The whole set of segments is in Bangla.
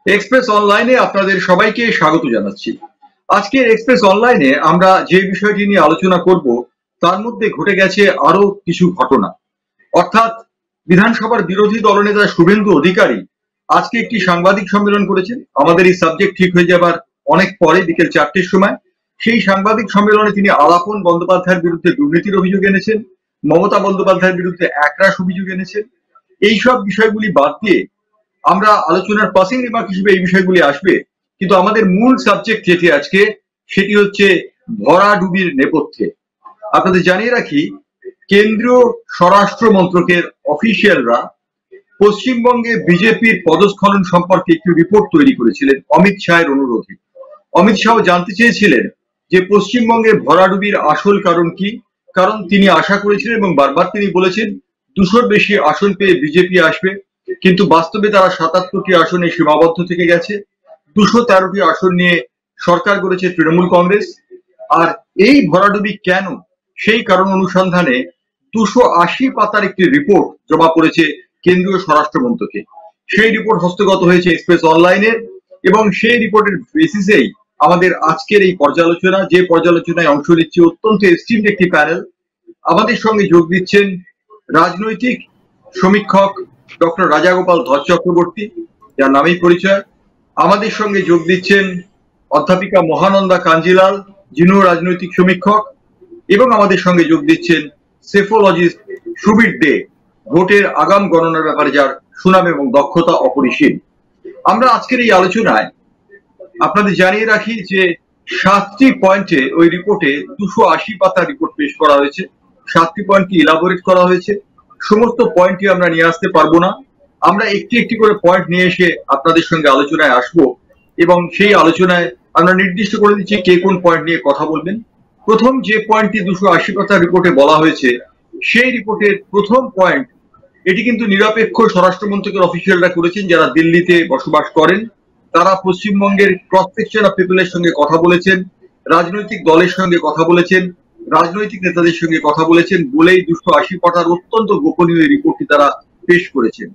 এক্সপ্রেস অনলাইনে আপনাদের সবাইকে স্বাগত জানাচ্ছি। আজকের এক্সপ্রেস অনলাইনে আমরা যে বিষয়টি নিয়ে আলোচনা করব তার মধ্যে ঘটে গেছে আরো কিছু ঘটনা। অর্থাৎ বিধানসভার বিরোধী দলনেতা শুভেন্দু অধিকারী আজকে একটি সাংবাদিক সম্মেলন করেছেন। আমাদের এই সাবজেক্ট ঠিক হয়ে যাবার অনেক পরে বিকেল 4টের সময় সেই সাংবাদিক সম্মেলনে তিনি আলাপন বন্দ্যোপাধ্যায়ের বিরুদ্ধে দুর্নীতির অভিযোগ এনেছেন, মমতা বন্দ্যোপাধ্যায়ের বিরুদ্ধে একরাশ অভিযোগ এনেছেন। এইসব বিষয়গুলি বাদ দিয়ে আমরা আলোচনার পাসিং রিমার্ক হিসেবে এই বিষয়গুলি আসবে, কিন্তু আমাদের মূল সাবজেক্ট যেটি আজকে সেটি হচ্ছে ভরাডুবির নেপথ্যে। আপনাদের জানিয়ে রাখি, কেন্দ্রীয় স্বরাষ্ট্র মন্ত্রকের অফিসিয়ালরা পশ্চিমবঙ্গে বিজেপির পদস্খলন সম্পর্কে একটি রিপোর্ট তৈরি করেছিলেন অমিত শাহের অনুরোধে। অমিত শাহ জানতে চেয়েছিলেন যে পশ্চিমবঙ্গে ভরাডুবির আসল কারণ কি। কারণ তিনি আশা করেছিলেন এবং বারবার তিনি বলেছেন 200-র বেশি আসন পেয়ে বিজেপি আসবে, কিন্তু বাস্তবে তারা 77টি আসনে সীমাবদ্ধ থেকে গেছে। 213টি আসন নিয়ে সরকার গড়েছে তৃণমূল কংগ্রেস। আর এই ভরাডুবি কেন, সেই কারণ অনুসন্ধানে 280 পাতার একটি রিপোর্ট জমা পড়েছে কেন্দ্রীয় স্বরাষ্ট্র মন্ত্রকে। সেই রিপোর্ট হস্তগত হয়েছে এক্সপ্রেস অনলাইনে এবং সেই রিপোর্টের বেসিসেই আমাদের আজকের এই পর্যালোচনা, যে পর্যালোচনায় অংশ নিচ্ছে অত্যন্ত এস্টিমড একটি প্যানেল। আমাদের সঙ্গে যোগ দিচ্ছেন রাজনৈতিক সমীক্ষক ডক্টর রাজাগোপাল ধর চক্রবর্তী, যার নামেই পরিচয়। আমাদের সঙ্গে যোগ দিচ্ছেন অধ্যাপিকা মহানন্দা কাঞ্জিলাল, যিনিও রাজনৈতিক সমীক্ষক, এবং আমাদের সঙ্গে যোগ দিচ্ছেন সেফোলজিস্ট সুবীর দে, ভোটের আগাম গণনার ব্যাপারে যার সুনাম এবং দক্ষতা অপরিসীম। আমরা আজকের এই আলোচনায় আপনাদের জানিয়ে রাখি যে 7টি পয়েন্টে ওই রিপোর্টে 280 পাতার রিপোর্ট পেশ করা হয়েছে। 7টি পয়েন্টকে ইলাবোরেট করা হয়েছে। সমস্ত পয়েন্টই আমরা নিয়ে আসতে পারবো না, আমরা একটি একটি করে পয়েন্ট নিয়ে এসে আপনাদের সঙ্গে আলোচনায় আসবো এবং সেই আলোচনায় আমরা নির্দিষ্ট করে দিচ্ছি কে কোন পয়েন্ট নিয়ে কথা বলবেন। প্রথম যে পয়েন্টটি 280 পাতার রিপোর্টে বলা হয়েছে, সেই রিপোর্টের প্রথম পয়েন্ট, এটি কিন্তু নিরপেক্ষ স্বরাষ্ট্র মন্ত্রকের অফিসিয়ালরা করেছেন যারা দিল্লিতে বসবাস করেন। তারা পশ্চিমবঙ্গের ক্রস সেকশন অফ পিপলের সঙ্গে কথা বলেছেন, রাজনৈতিক দলের সঙ্গে কথা বলেছেন, রাজনৈতিক নেতাদের সঙ্গে কথা বলেছেন বলেই 280 পাতার অত্যন্ত গোপনীয় এই রিপোর্টটি তারা পেশ করেছেন।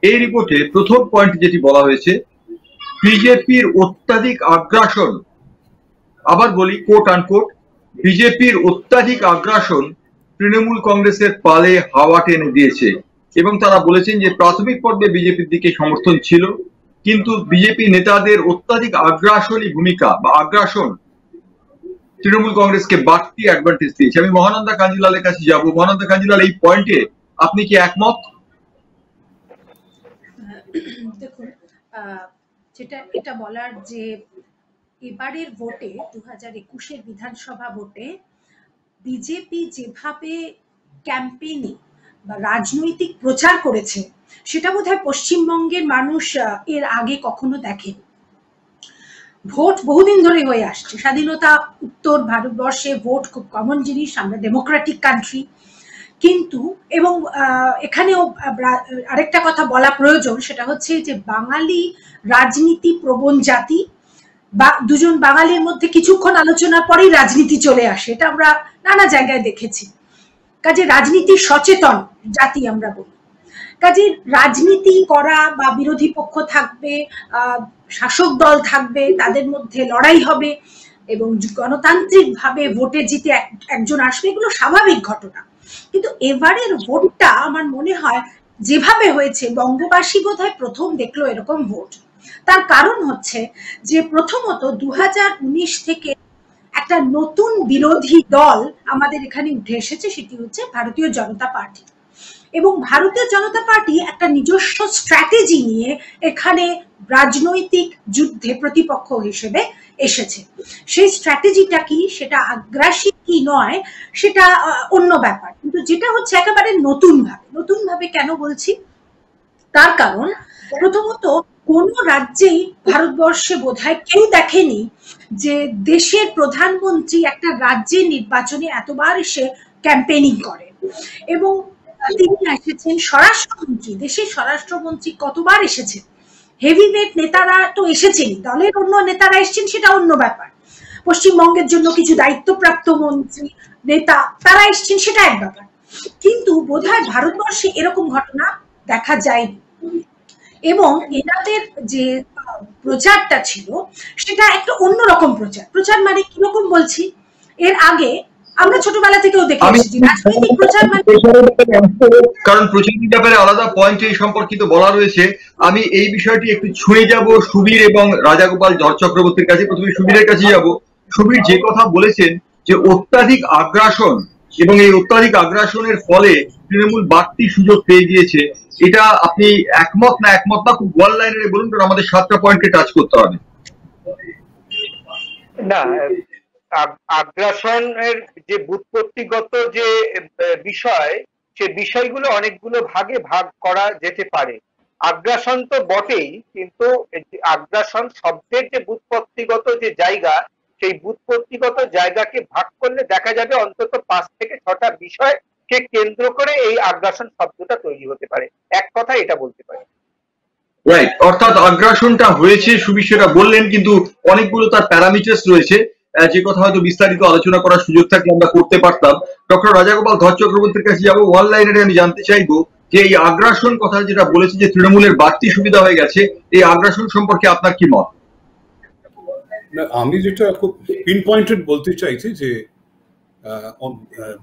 এই রিপোর্টে প্রথম পয়েন্ট যেটি বলা হয়েছে, বিজেপির অত্যাধিক আগ্রাসন, আবার বলি কোট আনকোট, বিজেপির অত্যাধিক আগ্রাসন তৃণমূল কংগ্রেসের পালে হাওয়া টেনে দিয়েছে। এবং তারা বলেছেন যে প্রাথমিক পর্বে বিজেপির দিকে সমর্থন ছিল, কিন্তু বিজেপি নেতাদের অত্যাধিক আগ্রাসনী ভূমিকা বা আগ্রাসন তৃণমূল কংগ্রেসকে বাড়তি অ্যাডভান্টেজ দিয়েছে। আমি মহানন্দা কাঞ্জিলালের কাছে যাব। মহানন্দা কাঞ্জিলাল, এই পয়েন্টে আপনি কি একমত? দেখুন, যেটা এটা বলার যে এবারের ভোটে 2021-এর বিধানসভা ভোটে বিজেপি যেভাবে ক্যাম্পেইনিং বা রাজনৈতিক প্রচার করেছে সেটা বোধহয় পশ্চিমবঙ্গের মানুষ এর আগে কখনো দেখেনি। ভোট বহুদিন ধরে হয়ে আসছে, স্বাধীনতা উত্তর ভারতবর্ষে ভোট খুব কমন জিনিস, আমরা ডেমোক্রেটিক কান্ট্রি। কিন্তু এবং এখানেও আরেকটা কথা বলা প্রয়োজন, সেটা হচ্ছে যে বাঙালি রাজনীতি প্রবণ জাতি, বা দুজন বাঙালির মধ্যে কিছুক্ষণ আলোচনার পরেই রাজনীতি চলে আসে, এটা আমরা নানা জায়গায় দেখেছি। কাজে রাজনীতি সচেতন জাতি আমরা বলি। কাজে রাজনীতি করা বা বিরোধী পক্ষ থাকবে, শাসক দল থাকবে, তাদের মধ্যে লড়াই হবে এবং গণতান্ত্রিক ভাবে ভোটে জিতে একজন আসবে, এগুলো স্বাভাবিক ঘটনা। কিন্তু এবারের ভোটটা আমার মনে হয় যেভাবে হয়েছে, বঙ্গবাসী বোধহয় প্রথম দেখলো এরকম ভোট। তার কারণ হচ্ছে যে প্রথমত 2019 থেকে একটা নতুন বিরোধী দল আমাদের এখানে উঠে এসেছে, সেটি হচ্ছে ভারতীয় জনতা পার্টি। এবং ভারতীয় জনতা পার্টি একটা নিজস্ব স্ট্র্যাটেজি নিয়ে এখানে রাজনৈতিক যুদ্ধে প্রতিপক্ষ হিসেবে এসেছে। সেই স্ট্র্যাটেজিটা কি, সেটা আগ্রাসী কি নয় সেটা অন্য ব্যাপার, কিন্তু যেটা হচ্ছে একেবারে নতুন ভাবে কেন বলছি, তার কারণ প্রথমত কোন রাজ্যেই ভারতবর্ষে বোধহয় কেউ দেখেনি যে দেশের প্রধানমন্ত্রী একটা রাজ্যের নির্বাচনে এতবার এসে ক্যাম্পেইনিং করে। এবং তিনি এসেছেন স্বরাষ্ট্রমন্ত্রী, দেশের স্বরাষ্ট্রমন্ত্রী কতবার এসেছেন, হেভিওয়েট নেতারা তো এসেছেনই, দলের অন্য নেতারা এসেছেন সেটা অন্য ব্যাপার, পশ্চিমবঙ্গের জন্য কিছু দায়িত্বপ্রাপ্ত মন্ত্রী নেতা তারা এসেছেন সেটা এক ব্যাপার। কিন্তু বোধহয় ভারতবর্ষে এরকম ঘটনা দেখা যায়নি। এবং এনাদের যে প্রচারটা ছিল সেটা একটা অন্যরকম প্রচার। প্রচার মানে কিরকম বলছি, এর আগে আমরা ছোটবেলা থেকেও দেখে আমি এসেছি রাজনৈতিক প্রচার মানে কারণ প্রচারের ব্যাপারে আলাদা পয়েন্ট এই সম্পর্কিত বলা রয়েছে। আমি এই বিষয়টি একটু ছুঁয়ে যাব সুবীর এবং রাজাগোপাল চক্রবর্তীর কাছে। প্রথমে সুবীরের কাছে যাব। সুবীর যে কথা বলেছেন যে অত্যাধিক আগ্রাসন এবং এই অত্যাধিক আগ্রাসনের ফলে তৃণমূল বাড়তি সুযোগ পেয়ে গিয়েছে, এটা আপনি একমত না একমত না? খুব ওয়ান লাইনারে বলুন, কারণ আমাদের 7টা পয়েন্টকে টাচ করতে হবে। না, আগ্রাসনের যে ব্যুৎপত্তিগত যে বিষয়, সে বিষয়গুলো অনেকগুলো ভাগে ভাগ করা যেতে পারে। আগ্রাসন তো বটেই, কিন্তু আগ্রাসন শব্দের যে ব্যুৎপত্তিগত যে জায়গা, সেই ব্যুৎপত্তিগত জায়গাকে ভাগ করলে দেখা যাবে অন্তত 5 থেকে 6টা বিষয়কে কেন্দ্র করে এই আগ্রাসন শব্দটা তৈরি হতে পারে। এক কথা এটা বলতে পারি। রাইট, অর্থাৎ আগ্রাসনটা হয়েছে, সুবীর সেটা বললেন, কিন্তু অনেকগুলো তার প্যারামিটার্স রয়েছে, যে কথা হয়তো বিস্তারিত আলোচনা করার সুযোগ থাকলে আমরা করতে পারতাম। ডক্টর রাজাগোপাল চক্রবর্তীর কাছে যাবো। ওয়ান লাইনারে আমি জানতে চাইবো যে এই আগ্রাসন কথা যেটা বলেছে যে তৃণমূলের বাড়তি সুবিধা হয়ে গেছে, এই আগ্রাসন সম্পর্কে আপনার কি মত? আমি যেটা খুব পিন পয়েন্টেড বলতে চাইছি যে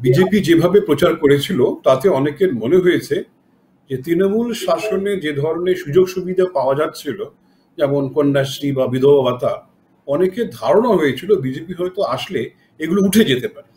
বিজেপি যেভাবে প্রচার করেছিল তাতে অনেকের মনে হয়েছে যে তৃণমূল শাসনে যে ধরনের সুযোগ সুবিধা পাওয়া যাচ্ছিল, যেমন কন্যাশ্রী বা বিধবা ভাতা, অনেকের ধারণা হয়েছিল বিজেপি হয়তো আসলে এগুলো উঠে যেতে পারে।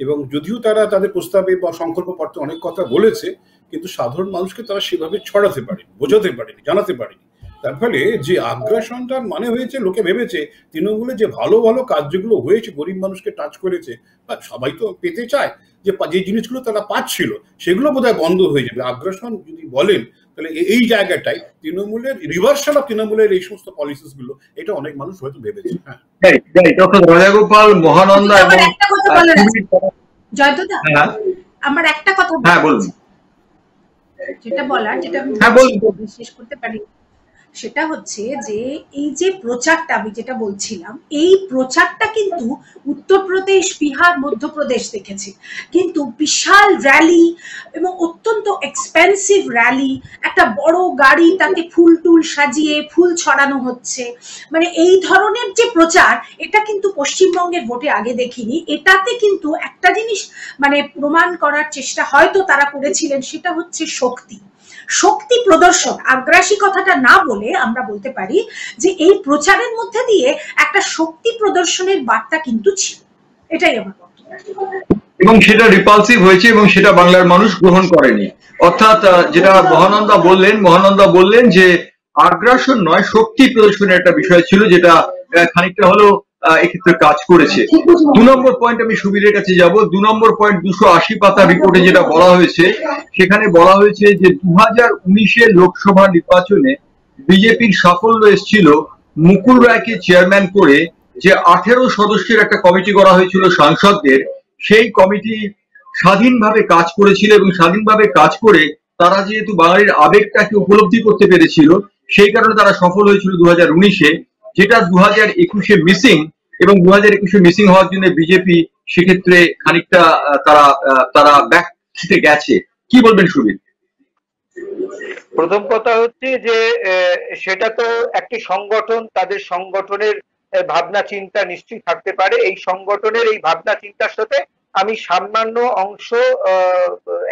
এবং যদিও তারা তাদের প্রস্তাবে বা সংকল্পপত্রে অনেক কথা বলেছে, কিন্তু সাধারণ মানুষকে তারা সেভাবে ছড়াতে পারেনি, বোঝাতে পারেনি, জানাতে পারেনি। তার ফলে যে আগ্রাসনটার মানে হয়েছে, লোকে ভেবেছে তৃণমূলে যে ভালো ভালো কাজ যেগুলো হয়েছে, গরিব মানুষকে টাচ করেছে, বা সবাই তো পেতে চায়, যে যে জিনিসগুলো তারা পাচ্ছিল সেগুলো বোধহয় বন্ধ হয়ে যাবে। আগ্রাসন যদি বলেন তাহলে এই জায়গাটাই তৃণমূলের রিভার্সাল অফ তৃণমূলের এই সমস্ত পলিসিস গুলো, এটা অনেক মানুষ হয়তো ভেবেছে। হ্যাঁ, ডক্টর রাজাগোপাল, মহানন্দা এবং জয়দা, আমার একটা কথা বলুন, যেটা বলার, যেটা শেষ করতে পারি, সেটা হচ্ছে যে এই যে প্রচারটা আমি যেটা বলছিলাম, এই প্রচারটা কিন্তু উত্তরপ্রদেশ, বিহার, মধ্যপ্রদেশ দেখেছি, কিন্তু বিশাল র্যালি এবং অত্যন্ত এক্সপেন্সিভ র্যালি, একটা বড় গাড়ি, তাতে ফুল টুল সাজিয়ে ফুল ছড়ানো হচ্ছে, মানে এই ধরনের যে প্রচার, এটা কিন্তু পশ্চিমবঙ্গের ভোটে আগে দেখিনি। এটাতে কিন্তু একটা জিনিস মানে প্রমাণ করার চেষ্টা হয়তো তারা করেছিলেন, সেটা হচ্ছে শক্তি, শক্তি প্রদর্শন। আগ্রাসী কথাটা না বলে আমরা বলতে পারি যে এই প্রচারের মধ্যে দিয়ে একটা শক্তি প্রদর্শনের বার্তা কিন্তু ছিল। এটাই আমার বক্তব্য। এবং সেটা রিপালসিভ হয়েছে এবং সেটা বাংলার মানুষ গ্রহণ করেনি। অর্থাৎ যেটা মহানন্দা বললেন যে আগ্রাসন নয়, শক্তি প্রদর্শনের একটা বিষয় ছিল, যেটা খানিকটা হলো এক্ষেত্রে কাজ করেছে। 2 নম্বর পয়েন্ট আমি সুবীরের কাছে যাব। 2 নম্বর পয়েন্ট 280 পাতা রিপোর্টে যেটা বলা হয়েছে, সেখানে বলা হয়েছে যে 2019-এর লোকসভা নির্বাচনে বিজেপির সাফল্য এসেছিল মুকুল রায়কে চেয়ারম্যান করে, যে 18 সদস্যের একটা কমিটি করা হয়েছিল সাংসদদের। সেই কমিটি স্বাধীনভাবে কাজ করেছিল এবং স্বাধীনভাবে কাজ করে তারা যেহেতু বাঙালির আবেগটাকে উপলব্ধি করতে পেরেছিল, সেই কারণে তারা সফল হয়েছিল 2019-এ, যেটা 2021-এ মিসিং। এবং 2021-এ মিসিং হওয়ার জন্য বিজেপি সেক্ষেত্রে খানিকটা তারা ব্যাক গেছে। কি বলবেন সুবীর? প্রথম কথা হচ্ছে যে সেটা তো একটি সংগঠন, তাদের সংগঠনের ভাবনা চিন্তা নিশ্চয়ই থাকতে পারে। এই সংগঠনের এই ভাবনা চিন্তার সাথে আমি সামান্য অংশ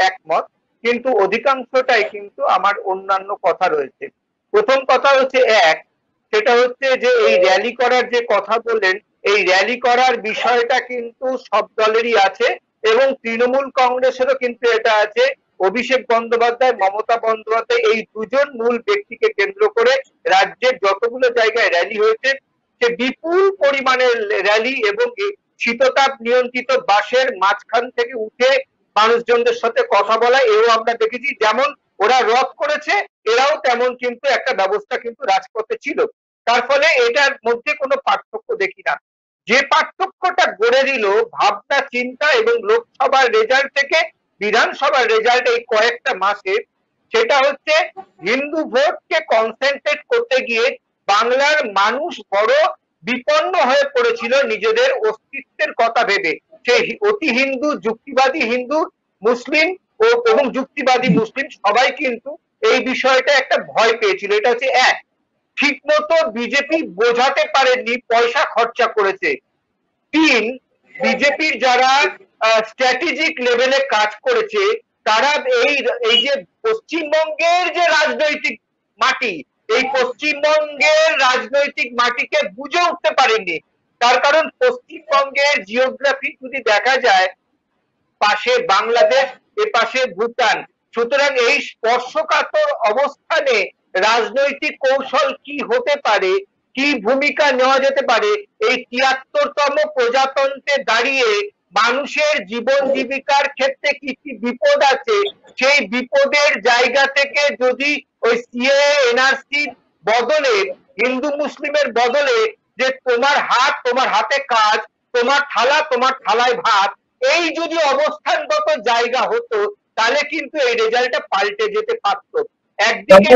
একমত, কিন্তু অধিকাংশটাই কিন্তু আমার অন্যান্য কথা রয়েছে। প্রথম কথা হচ্ছে সেটা হচ্ছে যে এই র্যালি করার যে কথা বললেন, এই র্যালি করার বিষয়টা কিন্তু সব দলেরই আছে এবং তৃণমূল কংগ্রেসেরও কিন্তু এটা আছে। অভিষেক বন্দ্যোপাধ্যায়, মমতা বন্দ্যোপাধ্যায়, এই দুজন মূল ব্যক্তিকে কেন্দ্র করে রাজ্যের যতগুলো জায়গায় র্যালি হয়েছে, সে বিপুল পরিমাণের র্যালি এবং শীততাপ নিয়ন্ত্রিত বাসের মাঝখান থেকে উঠে মানুষজনদের সাথে কথা বলা, এও আমরা দেখেছি। যেমন ওরা রদ করেছে, এরাও তেমন কিন্তু একটা ব্যবস্থা কিন্তু রাজপথে ছিল। তার ফলে এটার মধ্যে কোনো পার্থক্য দেখি না। যে পার্থক্যটা গড়ে দিল ভাবনা চিন্তা এবং লোকসভার রেজাল্ট থেকে বিধানসভার রেজাল্ট এই কয়েকটা মাসে, সেটা হচ্ছে হিন্দু ভোটকে কনসেন্ট্রেট করতে গিয়ে বাংলার মানুষ বড় বিপন্ন হয়ে পড়েছিল নিজেদের অস্তিত্বের কথা ভেবে। সেই অতি হিন্দু, যুক্তিবাদী হিন্দু, মুসলিম এবং যুক্তিবাদী মুসলিম সবাই কিন্তু এই বিষয়টা একটা ভয় পেয়েছিল। এটা হচ্ছে এক। ঠিক মতো বিজেপি বোঝাতে পারেননি, পয়সা খরচা করেছে। 3, বিজেপির যারা স্ট্র্যাটেজিক লেভেলে কাজ করেছে তারা এই যে পশ্চিমবঙ্গের যে রাজনৈতিক মাটি, এই পশ্চিমবঙ্গের রাজনৈতিক মাটিকে বুঝে উঠতে পারেননি। তার কারণ পশ্চিমবঙ্গের জিওগ্রাফি যদি দেখা যায়, পাশে বাংলাদেশ, এ পাশে ভুটান, সুতরাং এই স্পর্শকাতর অবস্থানে রাজনৈতিক কৌশল কি হতে পারে, কি ভূমিকা নেওয়া যেতে পারে, এই ৭৩তম প্রজাতন্ত্রে দাঁড়িয়ে মানুষের জীবন জীবিকার ক্ষেত্রে কি কি বিপদ আছে, সেই বিপদের জায়গা থেকে যদি ওই সিএএ এনআরসির বদলে, হিন্দু মুসলিমের বদলে, যে তোমার হাতে কাজ, তোমার থালায় ভাত, এই যদি অবস্থানগত জায়গা হতো তাহলে কিন্তু এই রেজাল্টটা পাল্টে যেতে পারতো। একদিকে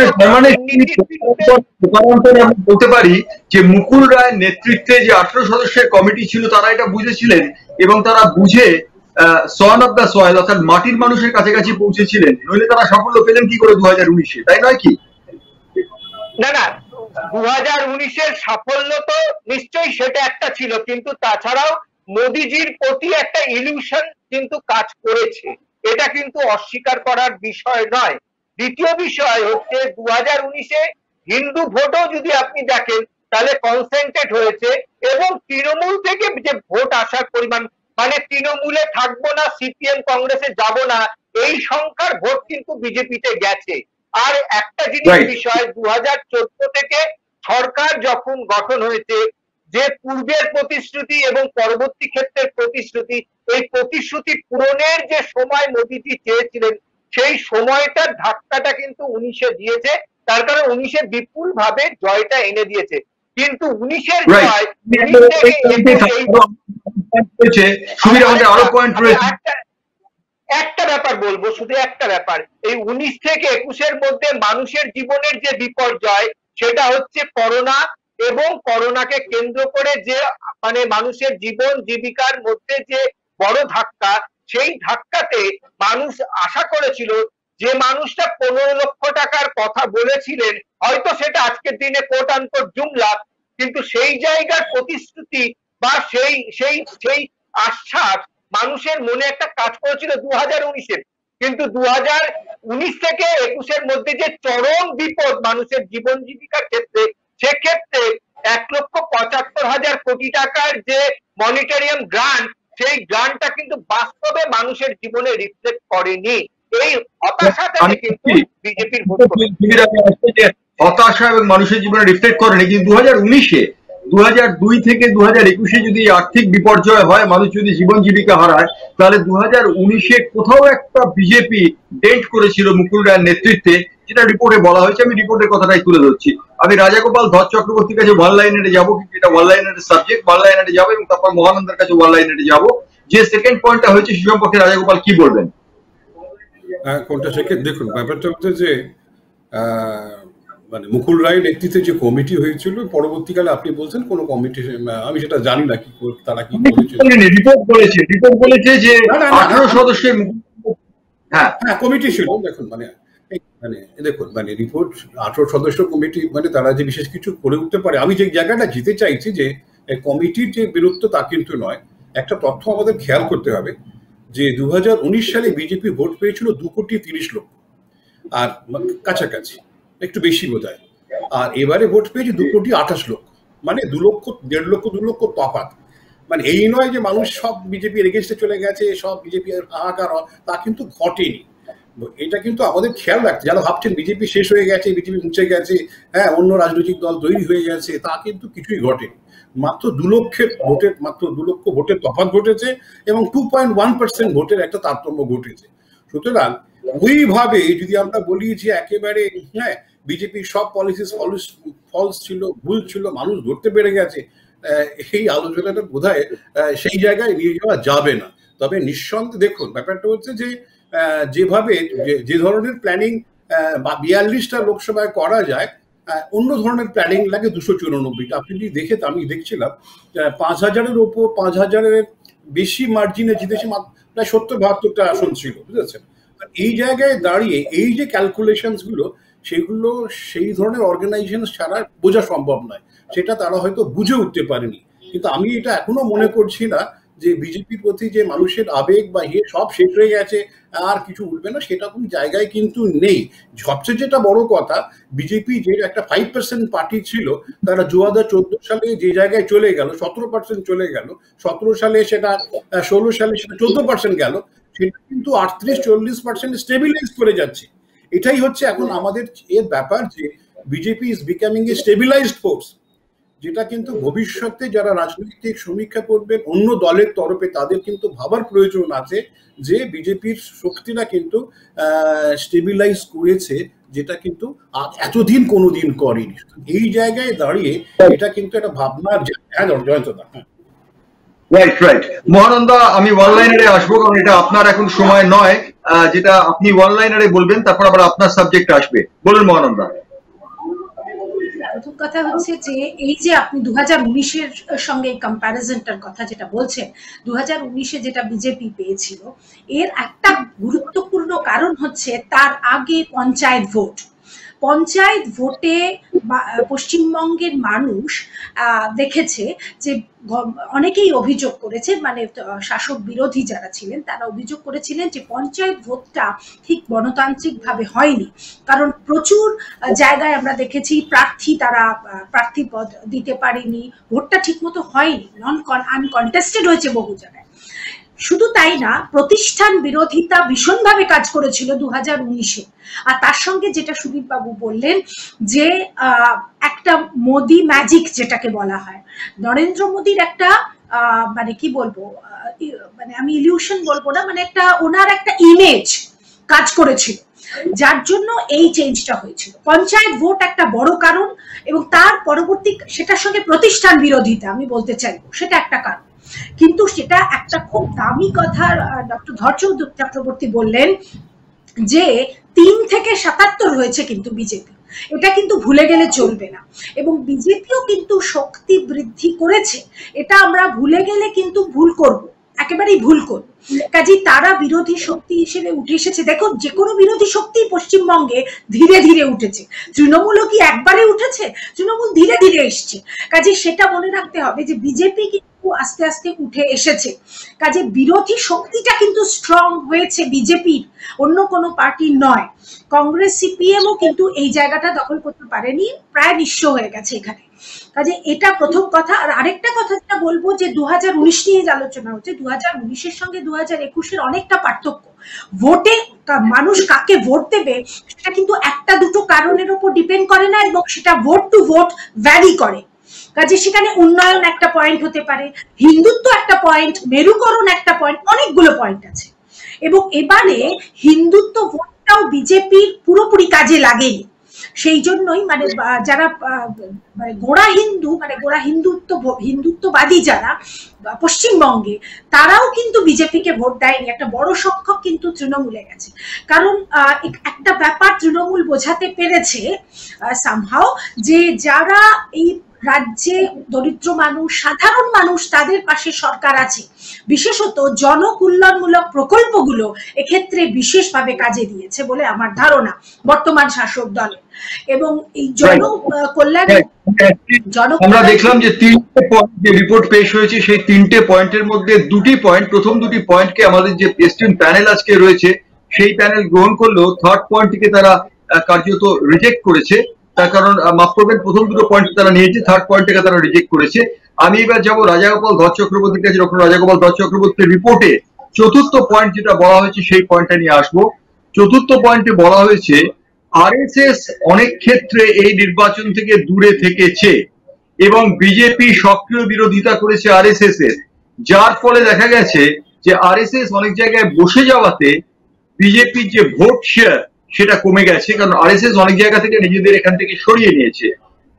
বলতে পারি যে মুকুল রায়ের নেতৃত্বে যে 18 সদস্যের কমিটি ছিল তারা এটা বুঝেছিলেন এবং তারা বুঝে সন অফ দ্য সয়েল অর্থাৎ মাটির মানুষের কাছাকাছি পৌঁছেছিলেন, নইলে তারা সাফল্য পেলেন কি করে 2019-এ, তাই নয় কি? না 2019-এর সাফল্য তো নিশ্চয়ই সেটা একটা ছিল, কিন্তু তাছাড়াও মোদিজির প্রতি একটা ইলিউশন কিন্তু কাজ করেছে, এটা কিন্তু অস্বীকার করার বিষয় নয়। দ্বিতীয় বিষয় হচ্ছে 2019-এ হিন্দু ভোটও যদি আপনি দেখেন তাহলে কনসেন্ট্রেট হয়েছে, এবং তৃণমূল থেকে যে ভোট আসার পরিমাণ, মানে তৃণমূলে থাকবো না, সিপিএম কংগ্রেসে যাব না, এই সংখ্যার ভোট কিন্তু বিজেপিতে গেছে। আর একটা জিনিস বিষয়, 2014 থেকে সরকার যখন গঠন হয়েছে, যে পূর্বের প্রতিশ্রুতি এবং পরবর্তী ক্ষেত্রের প্রতিশ্রুতি, এই প্রতিশ্রুতি পূরণের যে সময় মোদিজি চেয়েছিলেন, সেই সময়টার ধাক্কাটা কিন্তু 19-এ দিয়েছে। তার কারণ 19-এ বিপুল ভাবে জয়টা এনে দিয়েছে, কিন্তু 19-এর জয় আরো পয়েন্ট রয়েছে। একটা ব্যাপার বলবো, শুধু একটা ব্যাপার, এই 19 থেকে 21-এর মধ্যে মানুষের জীবনের যে বিপর্যয়, সেটা হচ্ছে করোনা, এবং করোনাকে কেন্দ্র করে যে মানে মানুষের জীবন জীবিকার মধ্যে যে বড় ধাক্কা, সেই ধাক্কাতে মানুষ আশা করেছিল যে মানুষটা 15 লক্ষ টাকার কথা বলেছিলেন, হয়তো সেটা আজকের দিনে কোট আনকোট জুমলা, কিন্তু সেই জায়গার প্রতিশ্রুতি বা সেই আশ্বাস মানুষের মনে একটা কাজ করেছিল 2019-এ, কিন্তু 2019 থেকে 21-এর মধ্যে যে চরম বিপদ মানুষের জীবন জীবিকার ক্ষেত্রে, সেক্ষেত্রে 1,75,000 কোটি টাকার যে মনিটারিয়াম গ্রান্ট, সেই গ্রান্টটা কিন্তু বাস্তবে মানুষের জীবনে রিফ্লেক্ট করেনি। এই হতাশাটা কিন্তু বিজেপির হতাশা এবং মানুষের জীবনে রিফ্লেক্ট করেনি, কিন্তু 2019-এ 2002 থেকে 2021-এ যদি আর্থিক বিপর্যয় হয়, মানুষ যদি জীবন জীবিকা হারায়, তাহলে 2019-এ কোথাও একটা বিজেপি ডেন্ট করেছিল মুকুল রায়ের নেতৃত্বে, যেটা রিপোর্টে বলা হয়েছে। আমি রিপোর্টের কথাটাই তুলে ধরছি। আমি রাজাগোপাল ধর চক্রবর্তীর কাছে ওয়ান লাইনারে যাবো, কিন্তু এটা ওয়ান লাইনারের সাবজেক্ট, ওয়ান লাইনারে যাবো, এবং তারপর মহানন্দার কাছে ওয়ান লাইনারে যাবো। যে সেকেন্ড পয়েন্টটা হয়েছে সে সম্পর্কে রাজাগোপাল কি বলবেন? কোনটা সেকেন্ড? দেখুন, ব্যাপারটা হচ্ছে যে মানে মুকুল রায়ের নেতৃত্বে যে কমিটি হয়েছিল, পরবর্তীকালে আপনি বলছেন কোন কমিটি, আমি সেটা জানি না কি তারা কি করেছিল। রিপোর্ট বলেছে যে 18 সদস্যের হ্যাঁ কমিটি ছিল। দেখুন মানে দেখুন মানে রিপোর্ট 18 সদস্য কমিটি, মানে তারা যে বিশেষ কিছু করে উঠতে পারে, আমি যে জায়গাটা যেতে চাইছি যে কমিটির যে বীরত্ব তা কিন্তু নয়। একটা তথ্য আমাদের খেয়াল করতে হবে যে 2019 সালে বিজেপি ভোট পেয়েছিল 2,30,00,000, আর কাছাকাছি একটু বেশি বোধহয়, আর এবারে ভোট পেয়েছে 2,28,00,000, মানে 2 লক্ষ 1.5 লক্ষ 2 লক্ষ তফাৎ। মানে এই নয় যে মানুষ সব বিজেপির এগেইনস্টে চলে গেছে, সব বিজেপি হাহাকার, তা কিন্তু ঘটেনি। এটা কিন্তু আমাদের খেয়াল রাখতে, যারা ভাবছেন বিজেপি শেষ হয়ে গেছে, বিজেপি মুছে গেছে, হ্যাঁ অন্য রাজনৈতিক দল তৈরি হয়ে গেছে, তা কিন্তু কিছুই ঘটেনি। মাত্র 2 লক্ষ ভোটের তফাৎ ঘটেছে, এবং 2.1% ভোটের একটা তারতম্য ঘটেছে। সুতরাং ওইভাবে যদি আমরা বলি যে একেবারে হ্যাঁ বিজেপির সব পলিসি ফলস ছিল, ভুল ছিল, মানুষ ধরতে পেরে গেছে, এই আলোচনাটা বোধহয় সেই জায়গায় নিয়ে যাওয়া যাবে না। তবে নিঃসন্দেহে দেখুন, ব্যাপারটা হচ্ছে যে যেভাবে যে ধরনের প্ল্যানিং 42টা লোকসভায় করা যায়, অন্য ধরনের প্ল্যানিং লাগে 294টা। আপনি যদি আমি দেখছিলাম 5,000-এর ওপর, 5,000-এর বেশি মার্জিনে জিতেছে, প্রায় 70-72টা আসন ছিল, বুঝেছেন। এই জায়গায় দাঁড়িয়ে এই যে ক্যালকুলেশনস গুলো, সেগুলো সেই ধরনের অর্গানাইজেশন ছাড়া বোঝা সম্ভব নয়, সেটা তারা হয়তো বুঝে উঠতে পারেনি। কিন্তু আমি এটা এখনো মনে করছি না যে বিজেপির প্রতি যে মানুষের আবেগ বা সব শেষ হয়ে গেছে, আর কিছু উঠবে না, সেটা কোনো জায়গায় কিন্তু নেই। সবচেয়ে যেটা বড় কথা, বিজেপি যে একটা 5% পার্টি ছিল, তারা 2014 সালে যে জায়গায় চলে গেল, 17% চলে গেল, 17 সালে সেটা 16 সালে সেটা 14% গেল, সেটা কিন্তু 38-40% স্টেবিলাইজ করে যাচ্ছে। এটাই হচ্ছে এখন আমাদের এর ব্যাপার, যে BJP is becoming A stabilised force, যেটা কিন্তু ভবিষ্যতে যারা রাজনৈতিক সমীক্ষা করবেন অন্য দলের তরফে, তাদের কিন্তু ভাবার প্রয়োজন আছে যে বিজেপির শক্তিটা কিন্তু স্টেবিলাইজ করেছে, যেটা কিন্তু এতদিন কোনোদিন করেনি। এই জায়গায় দাঁড়িয়ে এটা কিন্তু একটা ভাবনার জয়ন্তদা। রাইট রাইট মহানন্দা, আমি ওয়ান লাইনারে আসবো, কারণ এটা আপনার এখন সময় নয়, যেটা আপনি ওয়ান লাইনারে বলবেন, তারপর আবার আপনার সাবজেক্ট আসবে। বলুন মহানন্দা। প্রথম কথা হচ্ছে যে এই যে আপনি 2019-এর সঙ্গে এই কম্প্যারিজনটার কথা যেটা বলছেন, 2019-এ যেটা বিজেপি পেয়েছিল, এর একটা গুরুত্বপূর্ণ কারণ হচ্ছে তার আগে পঞ্চায়েত ভোট। পঞ্চায়েত ভোটে পশ্চিমবঙ্গের মানুষ দেখেছে যে অনেকেই অভিযোগ করেছে, মানে শাসক বিরোধী যারা ছিলেন তারা অভিযোগ করেছিলেন যে পঞ্চায়েত ভোটটা ঠিক গণতান্ত্রিকভাবে হয়নি, কারণ প্রচুর জায়গায় আমরা দেখেছি তারা প্রার্থী পদ দিতে পারেনি, ভোটটা ঠিকমতো হয়নি, আনকন্টেস্টেড হয়েছে বহু জায়গায়। শুধু তাই না, প্রতিষ্ঠান বিরোধিতা ভীষণভাবে কাজ করেছিল 2019-এ। আর তার সঙ্গে যেটা সুদীপ বাবু বললেন যে একটা মোদি ম্যাজিক যেটাকে বলা হয়, নরেন্দ্র মোদির একটা মানে কি বলবো, মানে আমি ইলিউশন বলবো না, মানে একটা ওনার একটা ইমেজ কাজ করেছিল, যার জন্য এই চেঞ্জটা হয়েছিল। পঞ্চায়েত ভোট একটা বড় কারণ, এবং তার পরবর্তী সেটার সঙ্গে প্রতিষ্ঠান বিরোধিতা আমি বলতে চাইবো, সেটা একটা কারণ। কিন্তু সেটা একটা খুব দামি কথা ডক্টর ধর্ষণ চক্রবর্তী বললেন যে 3 থেকে 77 হয়েছে কিন্তু বিজেপি, এটা কিন্তু ভুলে গেলে চলবে না। এবং বিজেপিও কিন্তু শক্তি বৃদ্ধি করেছে, এটা আমরা ভুলে গেলে কিন্তু ভুল করব, একেবারেই ভুল করব। কাজেই তারা বিরোধী শক্তি হিসেবে উঠে এসেছে। দেখো, যে কোনো বিরোধী শক্তি পশ্চিমবঙ্গে ধীরে ধীরে উঠেছে, তৃণমূলও কি একবারে উঠেছে? তৃণমূল ধীরে ধীরে এসছে। কাজে সেটা মনে রাখতে হবে যে বিজেপি কিন্তু আস্তে আস্তে উঠে এসেছে, কাজে বিরোধী শক্তিটা কিন্তু স্ট্রং হয়েছে বিজেপির, অন্য কোনো পার্টি নয়। কংগ্রেস সিপিএমও কিন্তু এই জায়গাটা দখল করতে পারেনি, প্রায় নিঃস্ব হয়ে গেছে এখানে। কাজে এটা প্রথম কথা। আর আরেকটা কথা যেটা বলবো, যে 2019 নিয়ে আলোচনা হচ্ছে, 2019-এর সঙ্গে 2021-এর অনেকটা পার্থক্য। ভোটে মানুষ কাকে ভোট দেবে সেটা কিন্তু একটা দুটো কারণের উপর ডিপেন্ড করে না, এবং সেটা ভোট টু ভোট ভ্যারি করে। কাজে সেখানে উন্নয়ন একটা পয়েন্ট হতে পারে, হিন্দুত্ব একটা পয়েন্ট, মেরুকরণ একটা পয়েন্ট, অনেকগুলো পয়েন্ট আছে। এবং এবারে হিন্দুত্ব ভোটটাও বিজেপির পুরোপুরি কাজে লাগেনি, সেই জন্যই মানে যারা গোড়া হিন্দু, মানে গোড়া হিন্দুত্ববাদী যারা পশ্চিমবঙ্গে, তারাও কিন্তু বিজেপিকে ভোট দেয়নি, একটা বড় সংখ্যক কিন্তু তৃণমূলে গেছে। কারণ একটা ব্যাপার তৃণমূল বোঝাতে পেরেছে সামহাও, যে যারা এই রাজ্যে দরিদ্র মানুষ, সাধারণ মানুষ, তাদের পাশে সরকার আছে, বিশেষত জনকল্যাণমূলক প্রকল্পগুলো এক্ষেত্রে বিশেষভাবে কাজে দিয়েছে বলে আমার ধারণা বর্তমান শাসক দলের। এবং এই জনকল্যাণ, আমরা দেখলাম যে 3টে পয়েন্ট যে রিপোর্ট পেশ হয়েছে, সেই 3টে পয়েন্টের মধ্যে 2টি পয়েন্ট, প্রথম 2টি পয়েন্টকে আমাদের যে এস্টিম প্যানেল আজকে রয়েছে সেই প্যানেল গ্রহণ করলেও থার্ড পয়েন্টটিকে তারা কার্যত রিজেক্ট করেছে। তার কারণ, মাফ করবেন, প্রথম 2টো পয়েন্ট তারা নিয়েছে, থার্ড পয়েন্টটাকে তারা রিজেক্ট করেছে। আমি এবার যাবো রাজাগোপাল ধর চক্রবর্তীর কাছে। ডক্টর রাজাগোপাল ধর চক্রবর্তীর রিপোর্টে 4র্থ পয়েন্ট যেটা বলা হয়েছে সেই পয়েন্টটা নিয়ে আসবো। 4র্থ পয়েন্টে বলা হয়েছে আরএসএস অনেক ক্ষেত্রে এই নির্বাচন থেকে দূরে থেকেছে এবং বিজেপি সক্রিয় বিরোধিতা করেছে আরএসএস এর, যার ফলে দেখা গেছে যে আরএসএস অনেক জায়গায় বসে যাওয়াতে বিজেপির যে ভোট শেয়ার সেটা কমে গেছে, কারণ আরএসএস অনেক জায়গা থেকে নিজেদের এখান থেকে সরিয়ে নিয়েছে